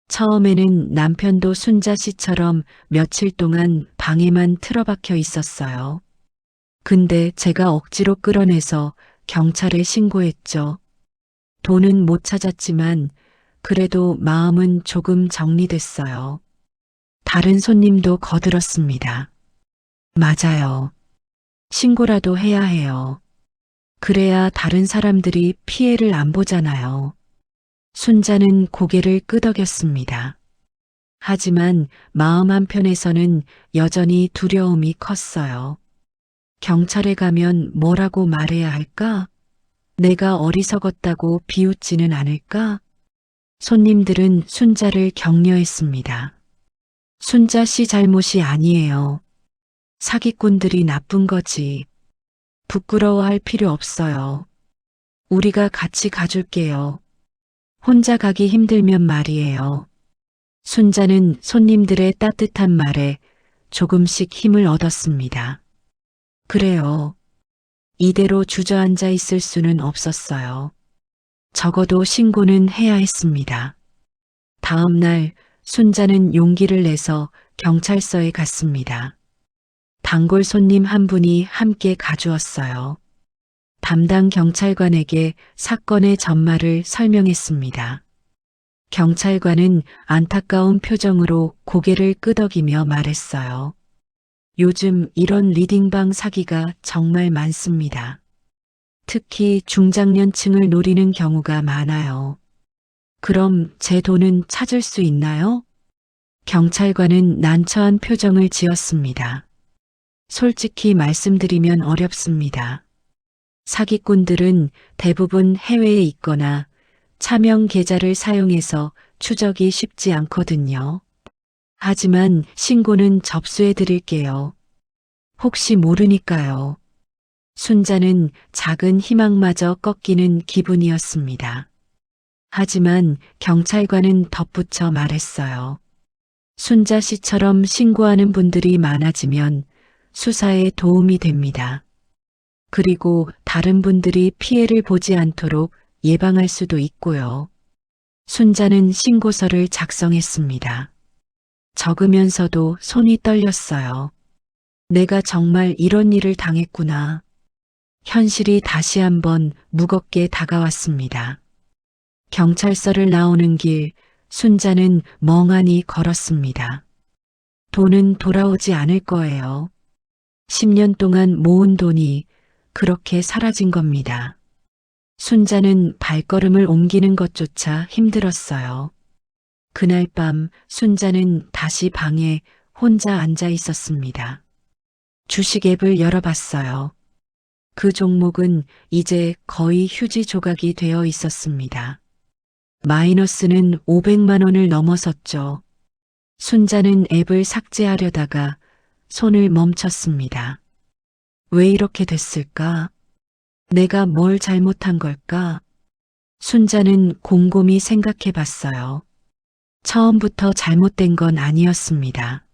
처음에는 남편도 순자 씨처럼 며칠 동안 방에만 틀어박혀 있었어요. 근데 제가 억지로 끌어내서 경찰에 신고했죠. 돈은 못 찾았지만 그래도 마음은 조금 정리됐어요. 다른 손님도 거들었습니다. 맞아요. 신고라도 해야 해요. 그래야 다른 사람들이 피해를 안 보잖아요. 순자는 고개를 끄덕였습니다. 하지만 마음 한편에서는 여전히 두려움이 컸어요. 경찰에 가면 뭐라고 말해야 할까? 내가 어리석었다고 비웃지는 않을까? 손님들은 순자를 격려했습니다. 순자 씨 잘못이 아니에요. 사기꾼들이 나쁜 거지. 부끄러워할 필요 없어요. 우리가 같이 가줄게요. 혼자 가기 힘들면 말이에요. 순자는 손님들의 따뜻한 말에 조금씩 힘을 얻었습니다. 그래요. 이대로 주저앉아 있을 수는 없었어요. 적어도 신고는 해야 했습니다. 다음 날 순자는 용기를 내서 경찰서에 갔습니다. 단골 손님 한 분이 함께 가주었어요. 담당 경찰관에게 사건의 전말을 설명했습니다. 경찰관은 안타까운 표정으로 고개를 끄덕이며 말했어요. 요즘 이런 리딩방 사기가 정말 많습니다. 특히 중장년층을 노리는 경우가 많아요. 그럼 제 돈은 찾을 수 있나요? 경찰관은 난처한 표정을 지었습니다. 솔직히 말씀드리면 어렵습니다. 사기꾼들은 대부분 해외에 있거나 차명 계좌를 사용해서 추적이 쉽지 않거든요. 하지만 신고는 접수해 드릴게요. 혹시 모르니까요. 순자는 작은 희망마저 꺾이는 기분이었습니다. 하지만 경찰관은 덧붙여 말했어요. 순자 씨처럼 신고하는 분들이 많아지면 수사에 도움이 됩니다. 그리고 다른 분들이 피해를 보지 않도록 예방할 수도 있고요. 순자는 신고서를 작성했습니다. 적으면서도 손이 떨렸어요. 내가 정말 이런 일을 당했구나. 현실이 다시 한번 무겁게 다가왔습니다. 경찰서를 나오는 길, 순자는 멍하니 걸었습니다. 돈은 돌아오지 않을 거예요. 10년 동안 모은 돈이 그렇게 사라진 겁니다. 순자는 발걸음을 옮기는 것조차 힘들었어요. 그날 밤 순자는 다시 방에 혼자 앉아 있었습니다. 주식 앱을 열어봤어요. 그 종목은 이제 거의 휴지 조각이 되어 있었습니다. 마이너스는 500만 원을 넘어섰죠. 순자는 앱을 삭제하려다가 손을 멈췄습니다. 왜 이렇게 됐을까? 내가 뭘 잘못한 걸까? 순자는 곰곰이 생각해 봤어요. 처음부터 잘못된 건 아니었습니다.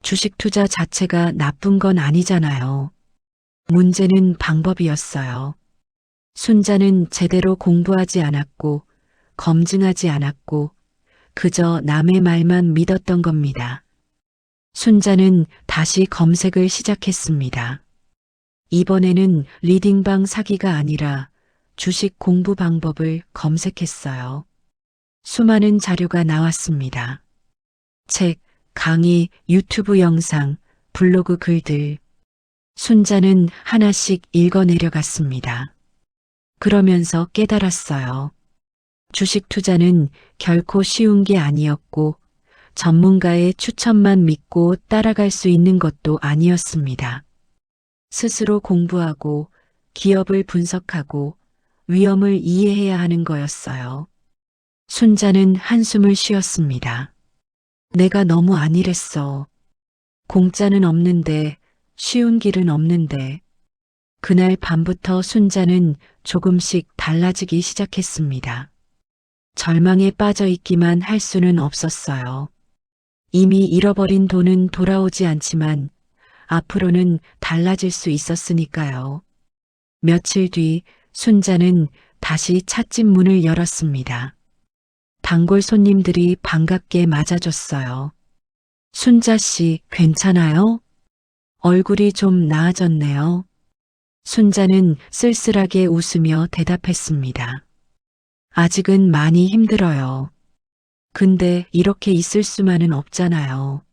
주식 투자 자체가 나쁜 건 아니잖아요. 문제는 방법이었어요. 순자는 제대로 공부하지 않았고, 검증하지 않았고, 그저 남의 말만 믿었던 겁니다. 순자는 다시 검색을 시작했습니다. 이번에는 리딩방 사기가 아니라 주식 공부 방법을 검색했어요. 수많은 자료가 나왔습니다. 책, 강의, 유튜브 영상, 블로그 글들. 순자는 하나씩 읽어내려갔습니다. 그러면서 깨달았어요. 주식 투자는 결코 쉬운 게 아니었고, 전문가의 추천만 믿고 따라갈 수 있는 것도 아니었습니다. 스스로 공부하고, 기업을 분석하고, 위험을 이해해야 하는 거였어요. 순자는 한숨을 쉬었습니다. 내가 너무 안일했어. 공짜는 없는데, 쉬운 길은 없는데. 그날 밤부터 순자는 조금씩 달라지기 시작했습니다. 절망에 빠져 있기만 할 수는 없었어요. 이미 잃어버린 돈은 돌아오지 않지만 앞으로는 달라질 수 있었으니까요. 며칠 뒤 순자는 다시 찻집 문을 열었습니다. 단골 손님들이 반갑게 맞아줬어요. 순자 씨, 괜찮아요? 얼굴이 좀 나아졌네요. 순자는 쓸쓸하게 웃으며 대답했습니다. 아직은 많이 힘들어요. 근데 이렇게 있을 수만은 없잖아요.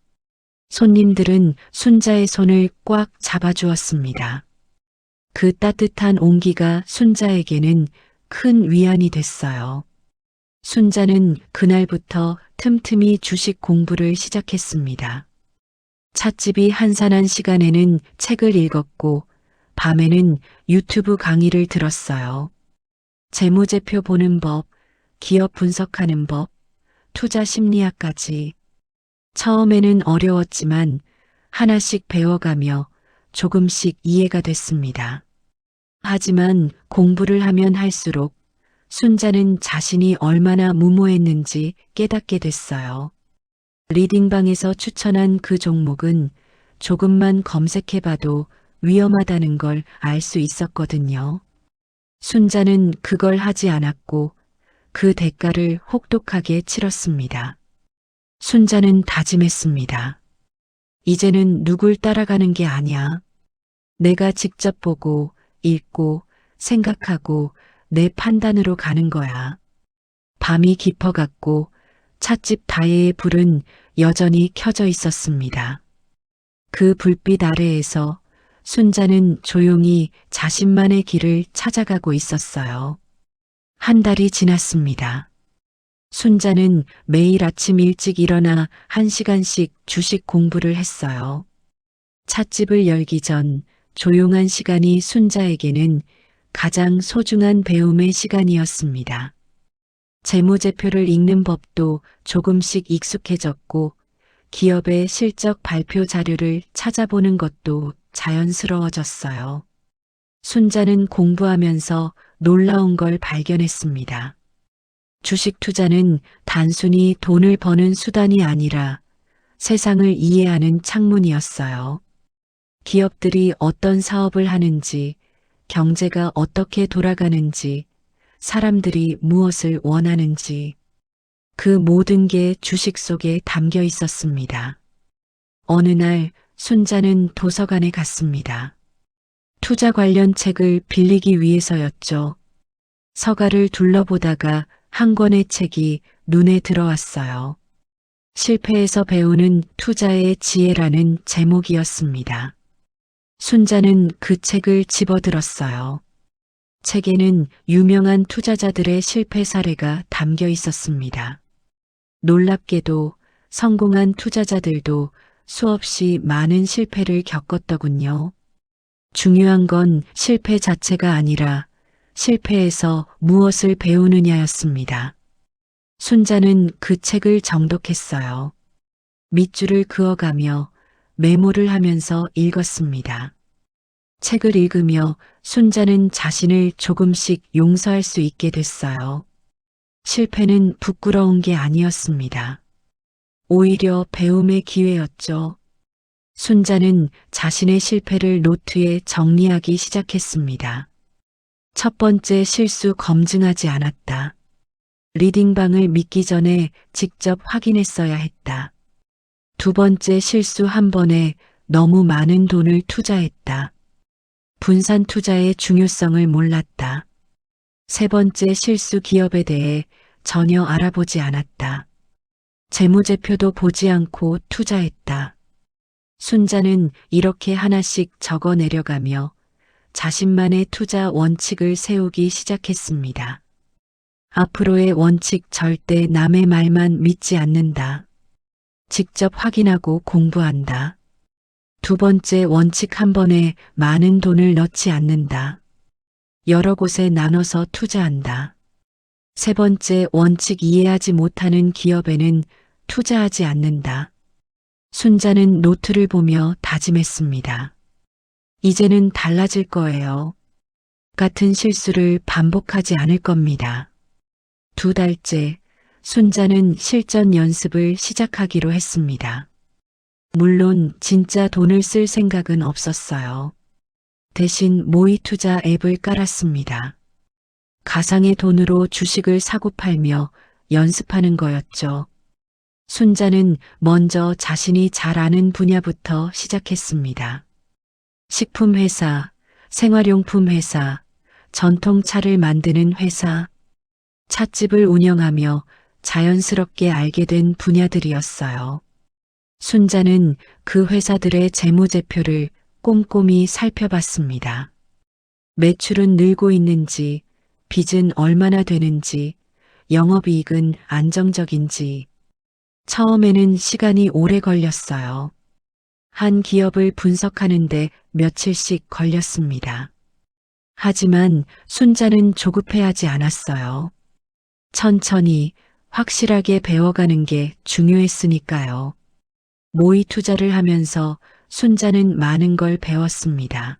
손님들은 순자의 손을 꽉 잡아주었습니다. 그 따뜻한 온기가 순자에게는 큰 위안이 됐어요. 순자는 그날부터 틈틈이 주식 공부를 시작했습니다. 찻집이 한산한 시간에는 책을 읽었고 밤에는 유튜브 강의를 들었어요. 재무제표 보는 법, 기업 분석하는 법, 투자 심리학까지. 처음에는 어려웠지만 하나씩 배워가며 조금씩 이해가 됐습니다. 하지만 공부를 하면 할수록 순자는 자신이 얼마나 무모했는지 깨닫게 됐어요. 리딩방에서 추천한 그 종목은 조금만 검색해봐도 위험하다는 걸 알 수 있었거든요. 순자는 그걸 하지 않았고 그 대가를 혹독하게 치렀습니다. 순자는 다짐했습니다. 이제는 누굴 따라가는 게 아니야. 내가 직접 보고 읽고 생각하고 내 판단으로 가는 거야. 밤이 깊어갔고 찻집 다혜의 불은 여전히 켜져 있었습니다. 그 불빛 아래에서 순자는 조용히 자신만의 길을 찾아가고 있었어요. 한 달이 지났습니다. 순자는 매일 아침 일찍 일어나 1시간씩 주식 공부를 했어요. 찻집을 열기 전 조용한 시간이 순자에게는 가장 소중한 배움의 시간이었습니다. 재무제표를 읽는 법도 조금씩 익숙해졌고 기업의 실적 발표 자료를 찾아보는 것도 자연스러워졌어요. 순자는 공부하면서 놀라운 걸 발견했습니다. 주식 투자는 단순히 돈을 버는 수단이 아니라 세상을 이해하는 창문이었어요. 기업들이 어떤 사업을 하는지, 경제가 어떻게 돌아가는지, 사람들이 무엇을 원하는지, 그 모든 게 주식 속에 담겨 있었습니다. 어느 날 순자는 도서관에 갔습니다. 투자 관련 책을 빌리기 위해서였죠. 서가를 둘러보다가 한 권의 책이 눈에 들어왔어요. 실패에서 배우는 투자의 지혜라는 제목이었습니다. 순자는 그 책을 집어들었어요. 책에는 유명한 투자자들의 실패 사례가 담겨 있었습니다. 놀랍게도 성공한 투자자들도 수없이 많은 실패를 겪었더군요. 중요한 건 실패 자체가 아니라 실패에서 무엇을 배우느냐였습니다. 순자는 그 책을 정독했어요. 밑줄을 그어가며 메모를 하면서 읽었습니다. 책을 읽으며 순자는 자신을 조금씩 용서할 수 있게 됐어요. 실패는 부끄러운 게 아니었습니다. 오히려 배움의 기회였죠. 순자는 자신의 실패를 노트에 정리하기 시작했습니다. 첫 번째 실수 검증하지 않았다. 리딩방을 믿기 전에 직접 확인했어야 했다. 두 번째 실수 한 번에 너무 많은 돈을 투자했다. 분산 투자의 중요성을 몰랐다. 세 번째 실수 기업에 대해 전혀 알아보지 않았다. 재무제표도 보지 않고 투자했다. 순자는 이렇게 하나씩 적어 내려가며 자신만의 투자 원칙을 세우기 시작했습니다. 앞으로의 원칙 절대 남의 말만 믿지 않는다. 직접 확인하고 공부한다. 두 번째 원칙 한 번에 많은 돈을 넣지 않는다. 여러 곳에 나눠서 투자한다. 세 번째 원칙 이해하지 못하는 기업에는 투자하지 않는다. 순자는 노트를 보며 다짐했습니다. 이제는 달라질 거예요. 같은 실수를 반복하지 않을 겁니다. 두 달째, 순자는 실전 연습을 시작하기로 했습니다. 물론 진짜 돈을 쓸 생각은 없었어요. 대신 모의 투자 앱을 깔았습니다. 가상의 돈으로 주식을 사고 팔며 연습하는 거였죠. 순자는 먼저 자신이 잘 아는 분야부터 시작했습니다. 식품회사, 생활용품회사, 전통차를 만드는 회사, 찻집을 운영하며 자연스럽게 알게 된 분야들이었어요. 순자는 그 회사들의 재무제표를 꼼꼼히 살펴봤습니다. 매출은 늘고 있는지, 빚은 얼마나 되는지, 영업이익은 안정적인지. 처음에는 시간이 오래 걸렸어요. 한 기업을 분석하는데 며칠씩 걸렸습니다. 하지만 순자는 조급해하지 않았어요. 천천히 확실하게 배워가는 게 중요했으니까요. 모의 투자를 하면서 순자는 많은 걸 배웠습니다.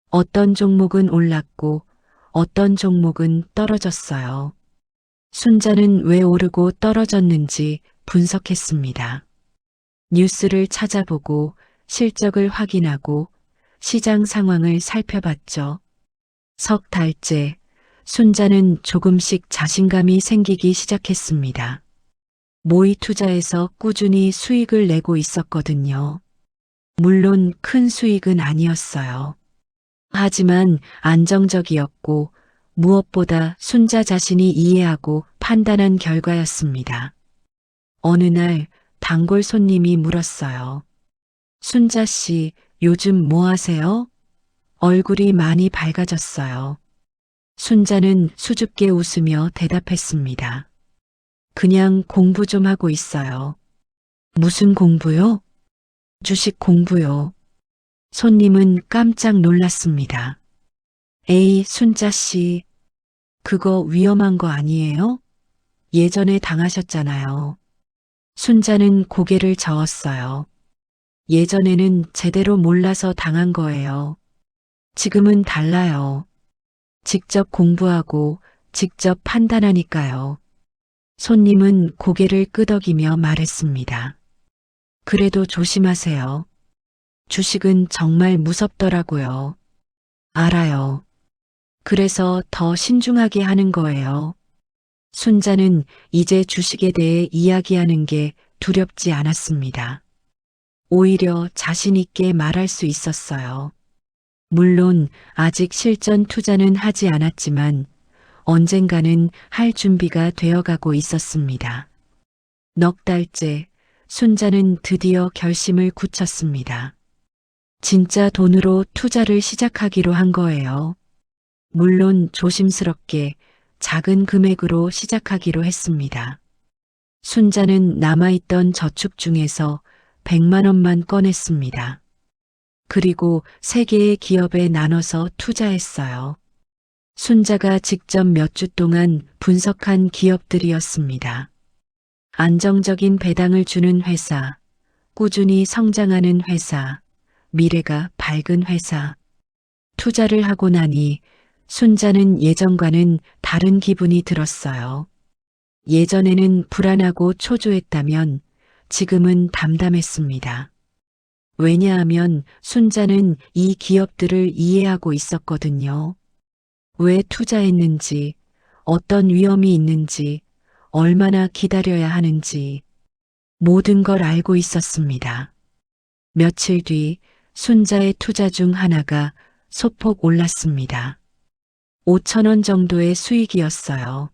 어떤 종목은 올랐고 어떤 종목은 떨어졌어요. 순자는 왜 오르고 떨어졌는지 분석했습니다. 뉴스를 찾아보고 실적을 확인하고 시장 상황을 살펴봤죠. 석 달째, 순자는 조금씩 자신감이 생기기 시작했습니다. 모의 투자에서 꾸준히 수익을 내고 있었거든요. 물론 큰 수익은 아니었어요. 하지만 안정적이었고 무엇보다 순자 자신이 이해하고 판단한 결과였습니다. 어느 날 단골 손님이 물었어요. 순자 씨, 요즘 뭐 하세요? 얼굴이 많이 밝아졌어요. 순자는 수줍게 웃으며 대답했습니다. 그냥 공부 좀 하고 있어요. 무슨 공부요? 주식 공부요. 손님은 깜짝 놀랐습니다. 에이, 순자 씨, 그거 위험한 거 아니에요? 예전에 당하셨잖아요. 순자는 고개를 저었어요. 예전에는 제대로 몰라서 당한 거예요. 지금은 달라요. 직접 공부하고 직접 판단하니까요. 손님은 고개를 끄덕이며 말했습니다. 그래도 조심하세요. 주식은 정말 무섭더라고요. 알아요. 그래서 더 신중하게 하는 거예요. 순자는 이제 주식에 대해 이야기하는 게 두렵지 않았습니다. 오히려 자신 있게 말할 수 있었어요. 물론 아직 실전 투자는 하지 않았지만 언젠가는 할 준비가 되어가고 있었습니다. 넉 달째 순자는 드디어 결심을 굳혔습니다. 진짜 돈으로 투자를 시작하기로 한 거예요. 물론 조심스럽게 작은 금액으로 시작하기로 했습니다. 순자는 남아있던 저축 중에서 100만 원만 꺼냈습니다. 그리고 3개의 기업에 나눠서 투자했어요. 순자가 직접 몇 주 동안 분석한 기업들이었습니다. 안정적인 배당을 주는 회사, 꾸준히 성장하는 회사, 미래가 밝은 회사. 투자를 하고 나니 순자는 예전과는 다른 기분이 들었어요. 예전에는 불안하고 초조했다면 지금은 담담했습니다. 왜냐하면 순자는 이 기업들을 이해하고 있었거든요. 왜 투자했는지, 어떤 위험이 있는지, 얼마나 기다려야 하는지 모든 걸 알고 있었습니다. 며칠 뒤 순자의 투자 중 하나가 소폭 올랐습니다. 5천 원 정도의 수익이었어요.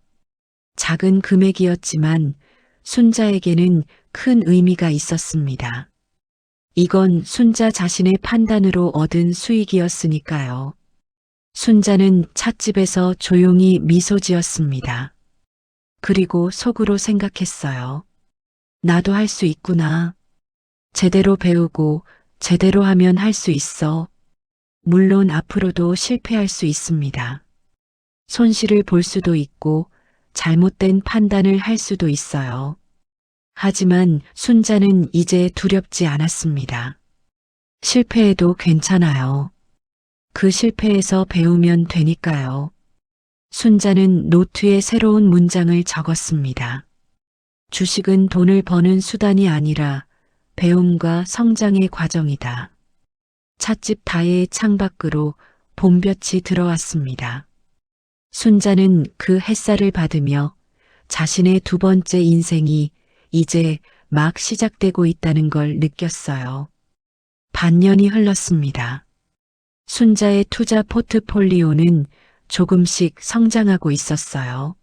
작은 금액이었지만 순자에게는 큰 의미가 있었습니다. 이건 순자 자신의 판단으로 얻은 수익이었으니까요. 순자는 찻집에서 조용히 미소 지었습니다. 그리고 속으로 생각했어요. 나도 할 수 있구나. 제대로 배우고 제대로 하면 할 수 있어. 물론 앞으로도 실패할 수 있습니다. 손실을 볼 수도 있고 잘못된 판단을 할 수도 있어요. 하지만 순자는 이제 두렵지 않았습니다. 실패해도 괜찮아요. 그 실패에서 배우면 되니까요. 순자는 노트에 새로운 문장을 적었습니다. 주식은 돈을 버는 수단이 아니라 배움과 성장의 과정이다. 찻집 다의 창밖으로 봄볕이 들어왔습니다. 순자는 그 햇살을 받으며 자신의 두 번째 인생이 이제 막 시작되고 있다는 걸 느꼈어요. 반년이 흘렀습니다. 순자의 투자 포트폴리오는 조금씩 성장하고 있었어요.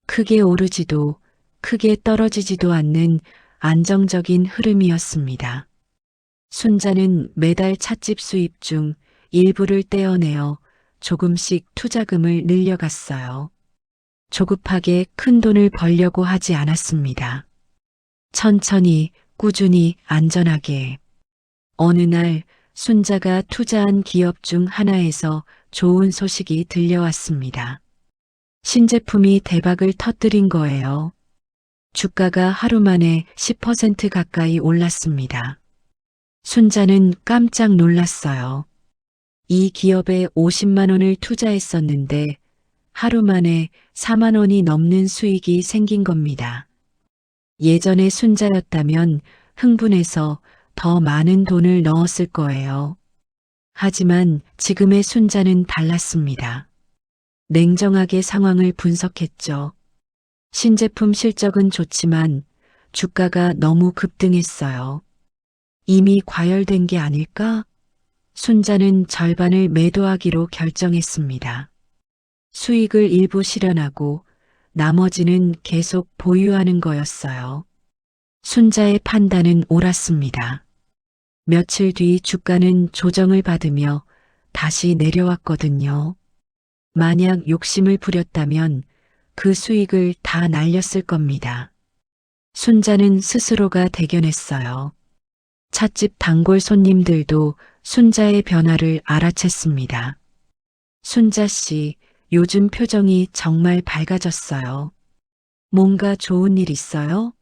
크게 오르지도 크게 떨어지지도 않는 안정적인 흐름이었습니다. 순자는 매달 찻집 수입 중 일부를 떼어내어 조금씩 투자금을 늘려갔어요. 조급하게 큰 돈을 벌려고 하지 않았습니다. 천천히, 꾸준히, 안전하게. 어느 날 순자가 투자한 기업 중 하나에서 좋은 소식이 들려왔습니다. 신제품이 대박을 터뜨린 거예요. 주가가 하루 만에 10% 가까이 올랐습니다. 순자는 깜짝 놀랐어요. 이 기업에 50만 원을 투자했었는데 하루 만에 4만 원이 넘는 수익이 생긴 겁니다. 예전에 순자였다면 흥분해서 더 많은 돈을 넣었을 거예요. 하지만 지금의 순자는 달랐습니다. 냉정하게 상황을 분석했죠. 신제품 실적은 좋지만 주가가 너무 급등했어요. 이미 과열된 게 아닐까? 순자는 절반을 매도하기로 결정했습니다. 수익을 일부 실현하고 나머지는 계속 보유하는 거였어요. 순자의 판단은 옳았습니다. 며칠 뒤 주가는 조정을 받으며 다시 내려왔거든요. 만약 욕심을 부렸다면 그 수익을 다 날렸을 겁니다. 순자는 스스로가 대견했어요. 찻집 단골 손님들도 순자의 변화를 알아챘습니다. 순자 씨, 요즘 표정이 정말 밝아졌어요. 뭔가 좋은 일 있어요?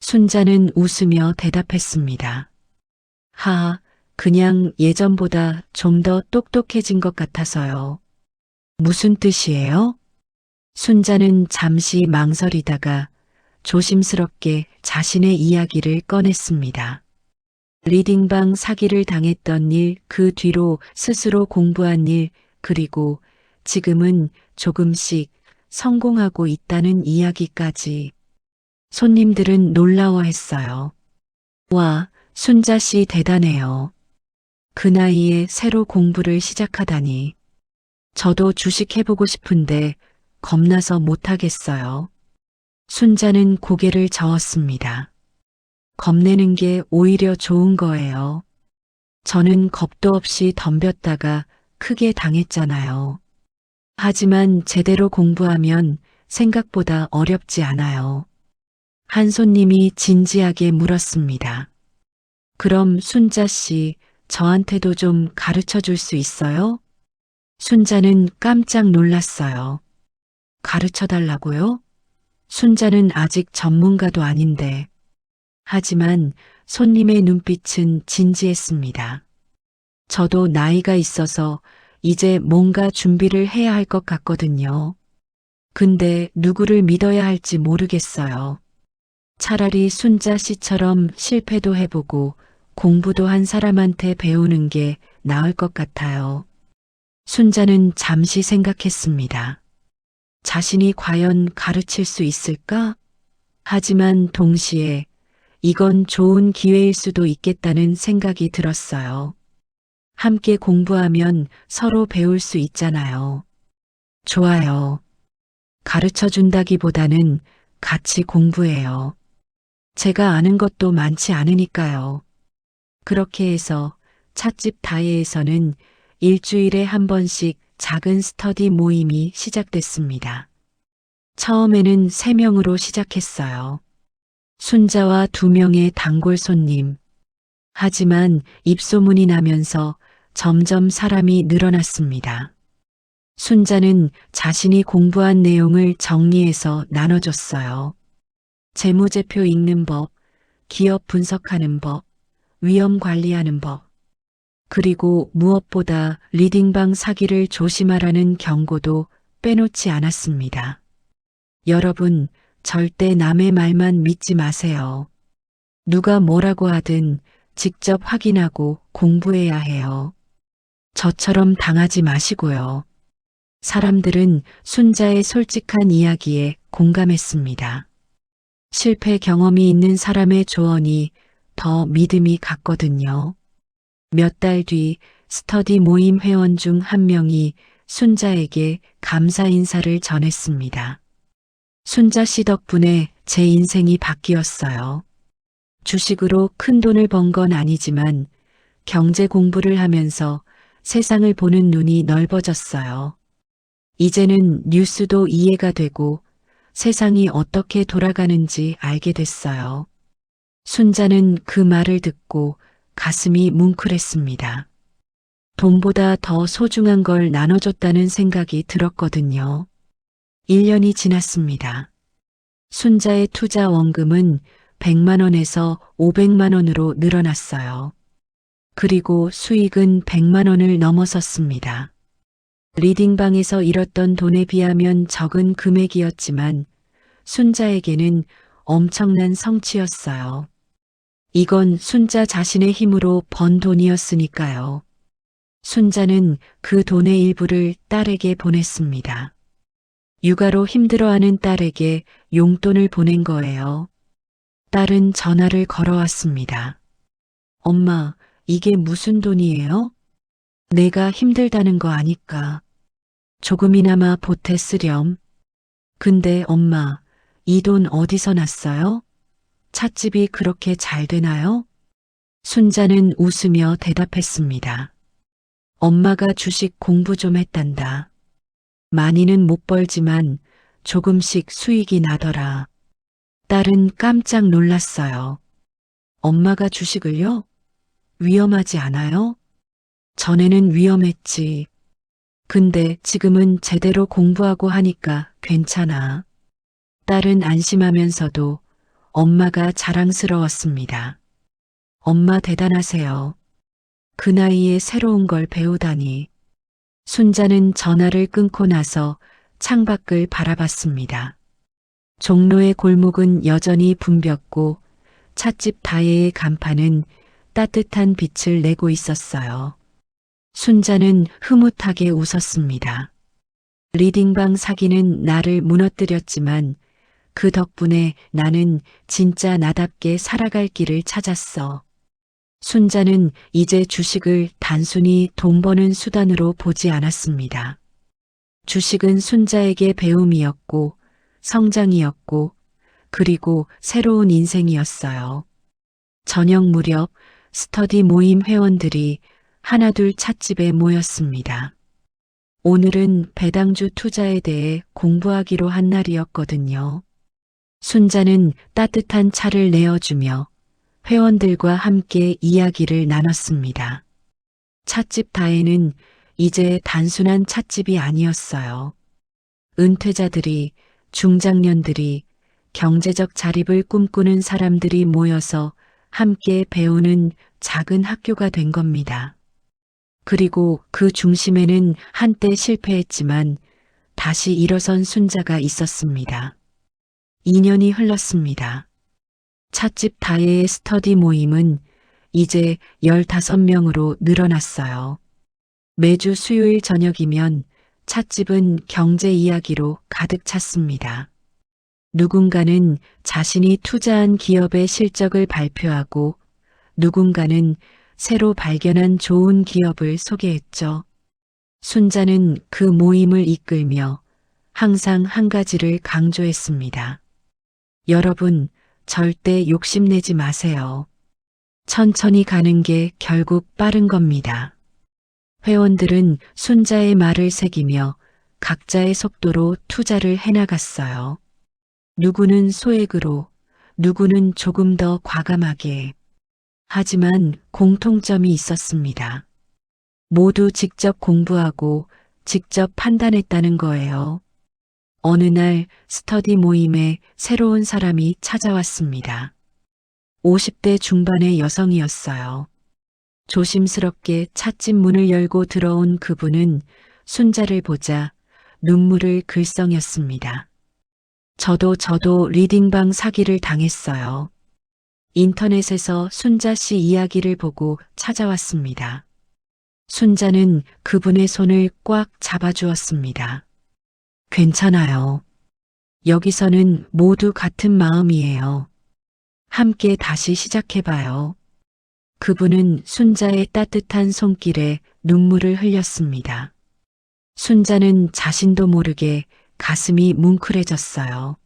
순자는 웃으며 대답했습니다. 그냥 예전보다 좀 더 똑똑해진 것 같아서요. 무슨 뜻이에요? 순자는 잠시 망설이다가 조심스럽게 자신의 이야기를 꺼냈습니다. 리딩방 사기를 당했던 일, 그 뒤로 스스로 공부한 일, 그리고 지금은 조금씩 성공하고 있다는 이야기까지. 손님들은 놀라워했어요. 와, 순자 씨 대단해요. 그 나이에 새로 공부를 시작하다니. 저도 주식 해보고 싶은데 겁나서 못하겠어요. 순자는 고개를 저었습니다. 겁내는 게 오히려 좋은 거예요. 저는 겁도 없이 덤볐다가 크게 당했잖아요. 하지만 제대로 공부하면 생각보다 어렵지 않아요. 한 손님이 진지하게 물었습니다. 그럼 순자 씨, 저한테도 좀 가르쳐 줄 수 있어요? 순자는 깜짝 놀랐어요. 가르쳐 달라고요? 순자는 아직 전문가도 아닌데. 하지만 손님의 눈빛은 진지했습니다. 저도 나이가 있어서 이제 뭔가 준비를 해야 할 것 같거든요. 근데 누구를 믿어야 할지 모르겠어요. 차라리 순자 씨처럼 실패도 해보고 공부도 한 사람한테 배우는 게 나을 것 같아요. 순자는 잠시 생각했습니다. 자신이 과연 가르칠 수 있을까? 하지만 동시에 이건 좋은 기회일 수도 있겠다는 생각이 들었어요. 함께 공부하면 서로 배울 수 있잖아요. 좋아요. 가르쳐 준다기보다는 같이 공부해요. 제가 아는 것도 많지 않으니까요. 그렇게 해서 찻집 다혜에서는 일주일에 한 번씩 작은 스터디 모임이 시작됐습니다. 처음에는 3명으로 시작했어요. 순자와 2명의 단골 손님. 하지만 입소문이 나면서 점점 사람이 늘어났습니다. 순자는 자신이 공부한 내용을 정리해서 나눠줬어요. 재무제표 읽는 법, 기업 분석하는 법, 위험 관리하는 법, 그리고 무엇보다 리딩방 사기를 조심하라는 경고도 빼놓지 않았습니다. 여러분, 절대 남의 말만 믿지 마세요. 누가 뭐라고 하든 직접 확인하고 공부해야 해요. 저처럼 당하지 마시고요. 사람들은 순자의 솔직한 이야기에 공감했습니다. 실패 경험이 있는 사람의 조언이 더 믿음이 갔거든요. 몇 달 뒤 스터디 모임 회원 중 한 명이 순자에게 감사 인사를 전했습니다. 순자 씨 덕분에 제 인생이 바뀌었어요. 주식으로 큰 돈을 번 건 아니지만 경제 공부를 하면서 세상을 보는 눈이 넓어졌어요. 이제는 뉴스도 이해가 되고 세상이 어떻게 돌아가는지 알게 됐어요. 순자는 그 말을 듣고 가슴이 뭉클했습니다. 돈보다 더 소중한 걸 나눠줬다는 생각이 들었거든요. 1년이 지났습니다. 순자의 투자 원금은 100만 원에서 500만 원으로 늘어났어요. 그리고 수익은 100만 원을 넘어섰습니다. 리딩방에서 잃었던 돈에 비하면 적은 금액이었지만 순자에게는 엄청난 성취였어요. 이건 순자 자신의 힘으로 번 돈이었으니까요. 순자는 그 돈의 일부를 딸에게 보냈습니다. 육아로 힘들어하는 딸에게 용돈을 보낸 거예요. 딸은 전화를 걸어왔습니다. 엄마, 이게 무슨 돈이에요? 내가 힘들다는 거 아니까. 조금이나마 보태 쓰렴. 근데 엄마, 이 돈 어디서 났어요? 찻집이 그렇게 잘 되나요? 순자는 웃으며 대답했습니다. 엄마가 주식 공부 좀 했단다. 많이는 못 벌지만 조금씩 수익이 나더라. 딸은 깜짝 놀랐어요. 엄마가 주식을요? 위험하지 않아요? 전에는 위험했지. 근데 지금은 제대로 공부하고 하니까 괜찮아. 딸은 안심하면서도 엄마가 자랑스러웠습니다. 엄마 대단하세요. 그 나이에 새로운 걸 배우다니. 순자는 전화를 끊고 나서 창밖을 바라봤습니다. 종로의 골목은 여전히 붐볐고 찻집 다혜의 간판은 따뜻한 빛을 내고 있었어요. 순자는 흐뭇하게 웃었습니다. 리딩방 사기는 나를 무너뜨렸지만 그 덕분에 나는 진짜 나답게 살아갈 길을 찾았어. 순자는 이제 주식을 단순히 돈 버는 수단으로 보지 않았습니다. 주식은 순자에게 배움이었고, 성장이었고, 그리고 새로운 인생이었어요. 저녁 무렵 스터디 모임 회원들이 하나둘 찻집에 모였습니다. 오늘은 배당주 투자에 대해 공부하기로 한 날이었거든요. 순자는 따뜻한 차를 내어주며 회원들과 함께 이야기를 나눴습니다. 찻집 다에는 이제 단순한 찻집이 아니었어요. 은퇴자들이, 중장년들이, 경제적 자립을 꿈꾸는 사람들이 모여서 함께 배우는 작은 학교가 된 겁니다. 그리고 그 중심에는 한때 실패했지만 다시 일어선 순자가 있었습니다. 2년이 흘렀습니다. 찻집 다혜의 스터디 모임은 이제 15명으로 늘어났어요. 매주 수요일 저녁이면 찻집은 경제 이야기로 가득 찼습니다. 누군가는 자신이 투자한 기업의 실적을 발표하고 누군가는 새로 발견한 좋은 기업을 소개했죠. 순자는 그 모임을 이끌며 항상 한 가지를 강조했습니다. 여러분, 절대 욕심내지 마세요. 천천히 가는 게 결국 빠른 겁니다. 회원들은 순자의 말을 새기며 각자의 속도로 투자를 해나갔어요. 누구는 소액으로, 누구는 조금 더 과감하게. 하지만 공통점이 있었습니다. 모두 직접 공부하고 직접 판단했다는 거예요. 어느 날 스터디 모임에 새로운 사람이 찾아왔습니다. 50대 중반의 여성이었어요. 조심스럽게 찻집 문을 열고 들어온 그분은 순자를 보자 눈물을 글썽였습니다. 저도 리딩방 사기를 당했어요. 인터넷에서 순자 씨 이야기를 보고 찾아왔습니다. 순자는 그분의 손을 꽉 잡아주었습니다. 괜찮아요. 여기서는 모두 같은 마음이에요. 함께 다시 시작해봐요. 그분은 순자의 따뜻한 손길에 눈물을 흘렸습니다. 순자는 자신도 모르게 가슴이 뭉클해졌어요.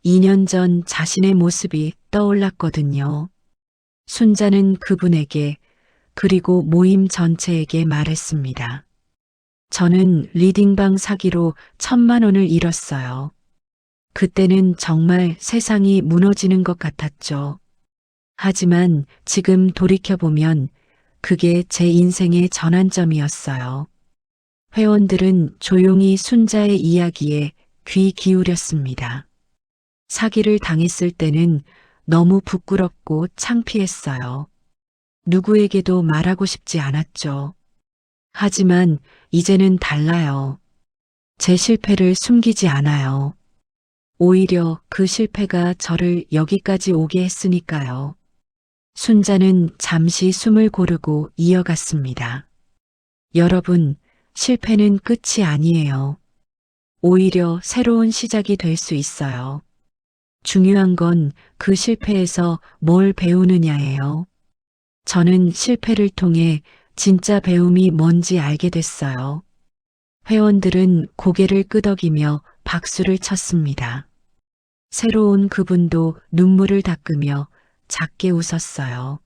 2년 전 자신의 모습이 떠올랐거든요. 순자는 그분에게 그리고 모임 전체에게 말했습니다. 저는 리딩방 사기로 1,000만 원을 잃었어요. 그때는 정말 세상이 무너지는 것 같았죠. 하지만 지금 돌이켜보면 그게 제 인생의 전환점이었어요. 회원들은 조용히 순자의 이야기에 귀 기울였습니다. 사기를 당했을 때는 너무 부끄럽고 창피했어요. 누구에게도 말하고 싶지 않았죠. 하지만 이제는 달라요. 제 실패를 숨기지 않아요. 오히려 그 실패가 저를 여기까지 오게 했으니까요. 순자는 잠시 숨을 고르고 이어갔습니다. 여러분, 실패는 끝이 아니에요. 오히려 새로운 시작이 될 수 있어요. 중요한 건 그 실패에서 뭘 배우느냐예요. 저는 실패를 통해 진짜 배움이 뭔지 알게 됐어요. 회원들은 고개를 끄덕이며 박수를 쳤습니다. 새로운 그분도 눈물을 닦으며 작게 웃었어요.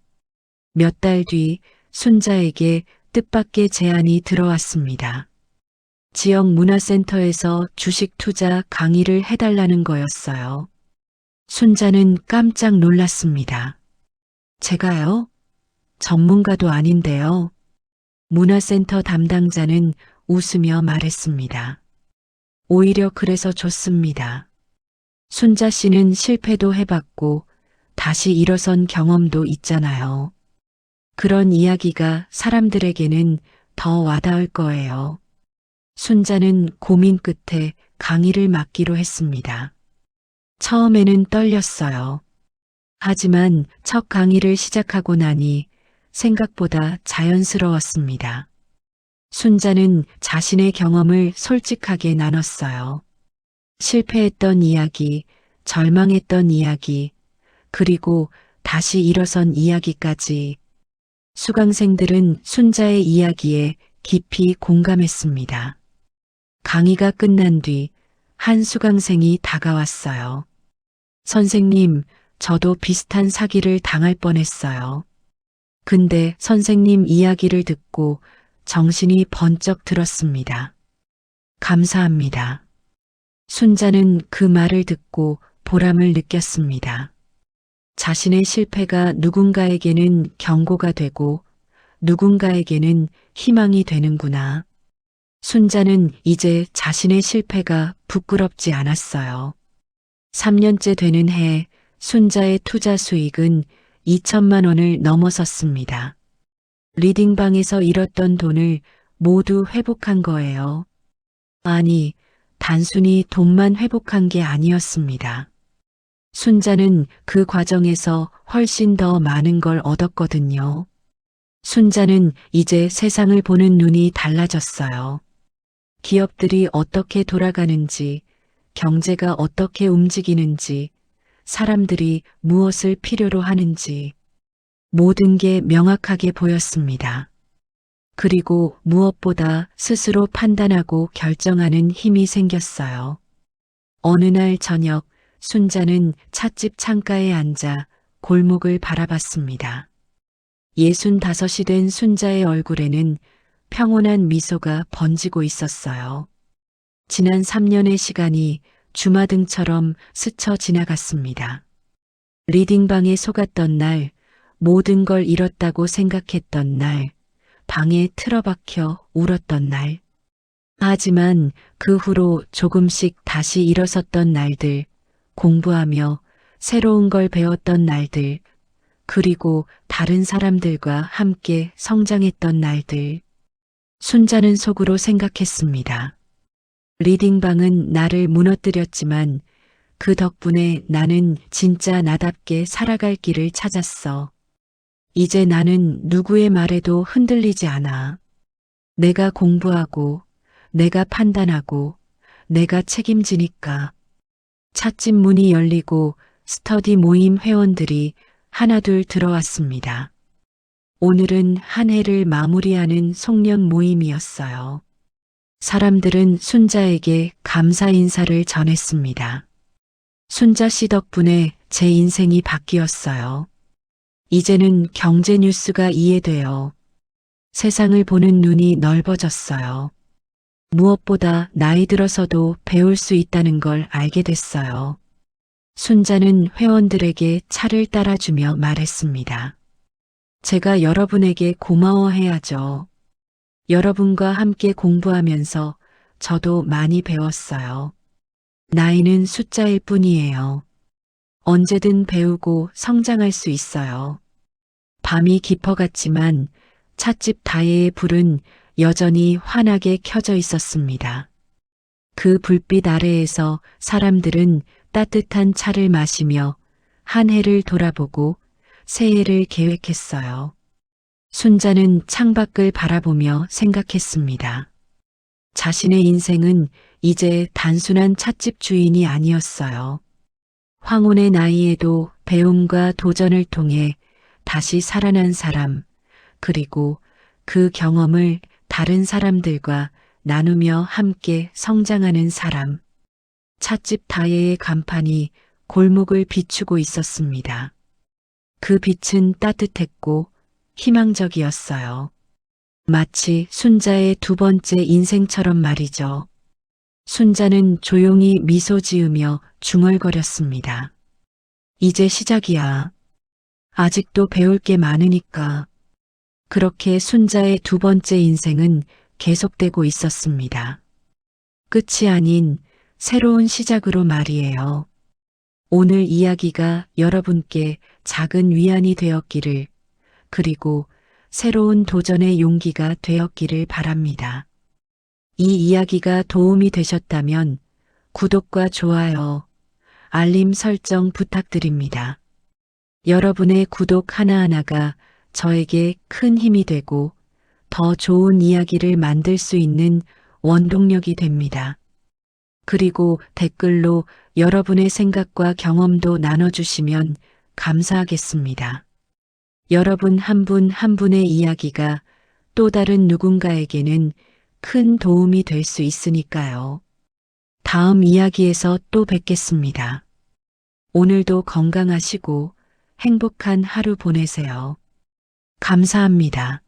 몇 달 뒤 순자에게 뜻밖의 제안이 들어왔습니다. 지역 문화센터에서 주식 투자 강의를 해달라는 거였어요. 순자는 깜짝 놀랐습니다. 제가요? 전문가도 아닌데요. 문화센터 담당자는 웃으며 말했습니다. 오히려 그래서 좋습니다. 순자 씨는 실패도 해봤고 다시 일어선 경험도 있잖아요. 그런 이야기가 사람들에게는 더 와닿을 거예요. 순자는 고민 끝에 강의를 맡기로 했습니다. 처음에는 떨렸어요. 하지만 첫 강의를 시작하고 나니 생각보다 자연스러웠습니다. 순자는 자신의 경험을 솔직하게 나눴어요. 실패했던 이야기, 절망했던 이야기, 그리고 다시 일어선 이야기까지. 수강생들은 순자의 이야기에 깊이 공감했습니다. 강의가 끝난 뒤 한 수강생이 다가왔어요. 선생님, 저도 비슷한 사기를 당할 뻔했어요. 근데 선생님 이야기를 듣고 정신이 번쩍 들었습니다. 감사합니다. 순자는 그 말을 듣고 보람을 느꼈습니다. 자신의 실패가 누군가에게는 경고가 되고 누군가에게는 희망이 되는구나. 순자는 이제 자신의 실패가 부끄럽지 않았어요. 3년째 되는 해 순자의 투자 수익은 2천만 원을 넘어섰습니다. 리딩방에서 잃었던 돈을 모두 회복한 거예요. 아니, 단순히 돈만 회복한 게 아니었습니다. 순자는 그 과정에서 훨씬 더 많은 걸 얻었거든요. 순자는 이제 세상을 보는 눈이 달라졌어요. 기업들이 어떻게 돌아가는지, 경제가 어떻게 움직이는지, 사람들이 무엇을 필요로 하는지, 모든 게 명확하게 보였습니다. 그리고 무엇보다 스스로 판단하고 결정하는 힘이 생겼어요. 어느 날 저녁, 순자는 찻집 창가에 앉아 골목을 바라봤습니다. 65이 된 순자의 얼굴에는 평온한 미소가 번지고 있었어요. 지난 3년의 시간이 주마등처럼 스쳐 지나갔습니다. 리딩방에 속았던 날, 모든 걸 잃었다고 생각했던 날, 방에 틀어박혀 울었던 날. 하지만 그 후로 조금씩 다시 일어섰던 날들, 공부하며 새로운 걸 배웠던 날들, 그리고 다른 사람들과 함께 성장했던 날들. 순자는 속으로 생각했습니다. 리딩방은 나를 무너뜨렸지만 그 덕분에 나는 진짜 나답게 살아갈 길을 찾았어. 이제 나는 누구의 말에도 흔들리지 않아. 내가 공부하고, 내가 판단하고, 내가 책임지니까. 찻집 문이 열리고 스터디 모임 회원들이 하나둘 들어왔습니다. 오늘은 한 해를 마무리하는 송년 모임이었어요. 사람들은 순자에게 감사 인사를 전했습니다. 순자 씨 덕분에 제 인생이 바뀌었어요. 이제는 경제 뉴스가 이해돼요. 세상을 보는 눈이 넓어졌어요. 무엇보다 나이 들어서도 배울 수 있다는 걸 알게 됐어요. 순자는 회원들에게 차를 따라주며 말했습니다. 제가 여러분에게 고마워해야죠. 여러분과 함께 공부하면서 저도 많이 배웠어요. 나이는 숫자일 뿐이에요. 언제든 배우고 성장할 수 있어요. 밤이 깊어갔지만 찻집 다혜의 불은 여전히 환하게 켜져 있었습니다. 그 불빛 아래에서 사람들은 따뜻한 차를 마시며 한 해를 돌아보고 새해를 계획했어요. 순자는 창밖을 바라보며 생각했습니다. 자신의 인생은 이제 단순한 찻집 주인이 아니었어요. 황혼의 나이에도 배움과 도전을 통해 다시 살아난 사람, 그리고 그 경험을 다른 사람들과 나누며 함께 성장하는 사람. 찻집 다혜의 간판이 골목을 비추고 있었습니다. 그 빛은 따뜻했고 희망적이었어요. 마치 순자의 두 번째 인생처럼 말이죠. 순자는 조용히 미소 지으며 중얼거렸습니다. 이제 시작이야. 아직도 배울 게 많으니까. 그렇게 순자의 두 번째 인생은 계속되고 있었습니다. 끝이 아닌 새로운 시작으로 말이에요. 오늘 이야기가 여러분께 작은 위안이 되었기를, 그리고 새로운 도전의 용기가 되었기를 바랍니다. 이 이야기가 도움이 되셨다면 구독과 좋아요, 알림 설정 부탁드립니다. 여러분의 구독 하나하나가 저에게 큰 힘이 되고 더 좋은 이야기를 만들 수 있는 원동력이 됩니다. 그리고 댓글로 여러분의 생각과 경험도 나눠주시면 감사하겠습니다. 여러분 한 분 한 분의 이야기가 또 다른 누군가에게는 큰 도움이 될 수 있으니까요. 다음 이야기에서 또 뵙겠습니다. 오늘도 건강하시고 행복한 하루 보내세요. 감사합니다.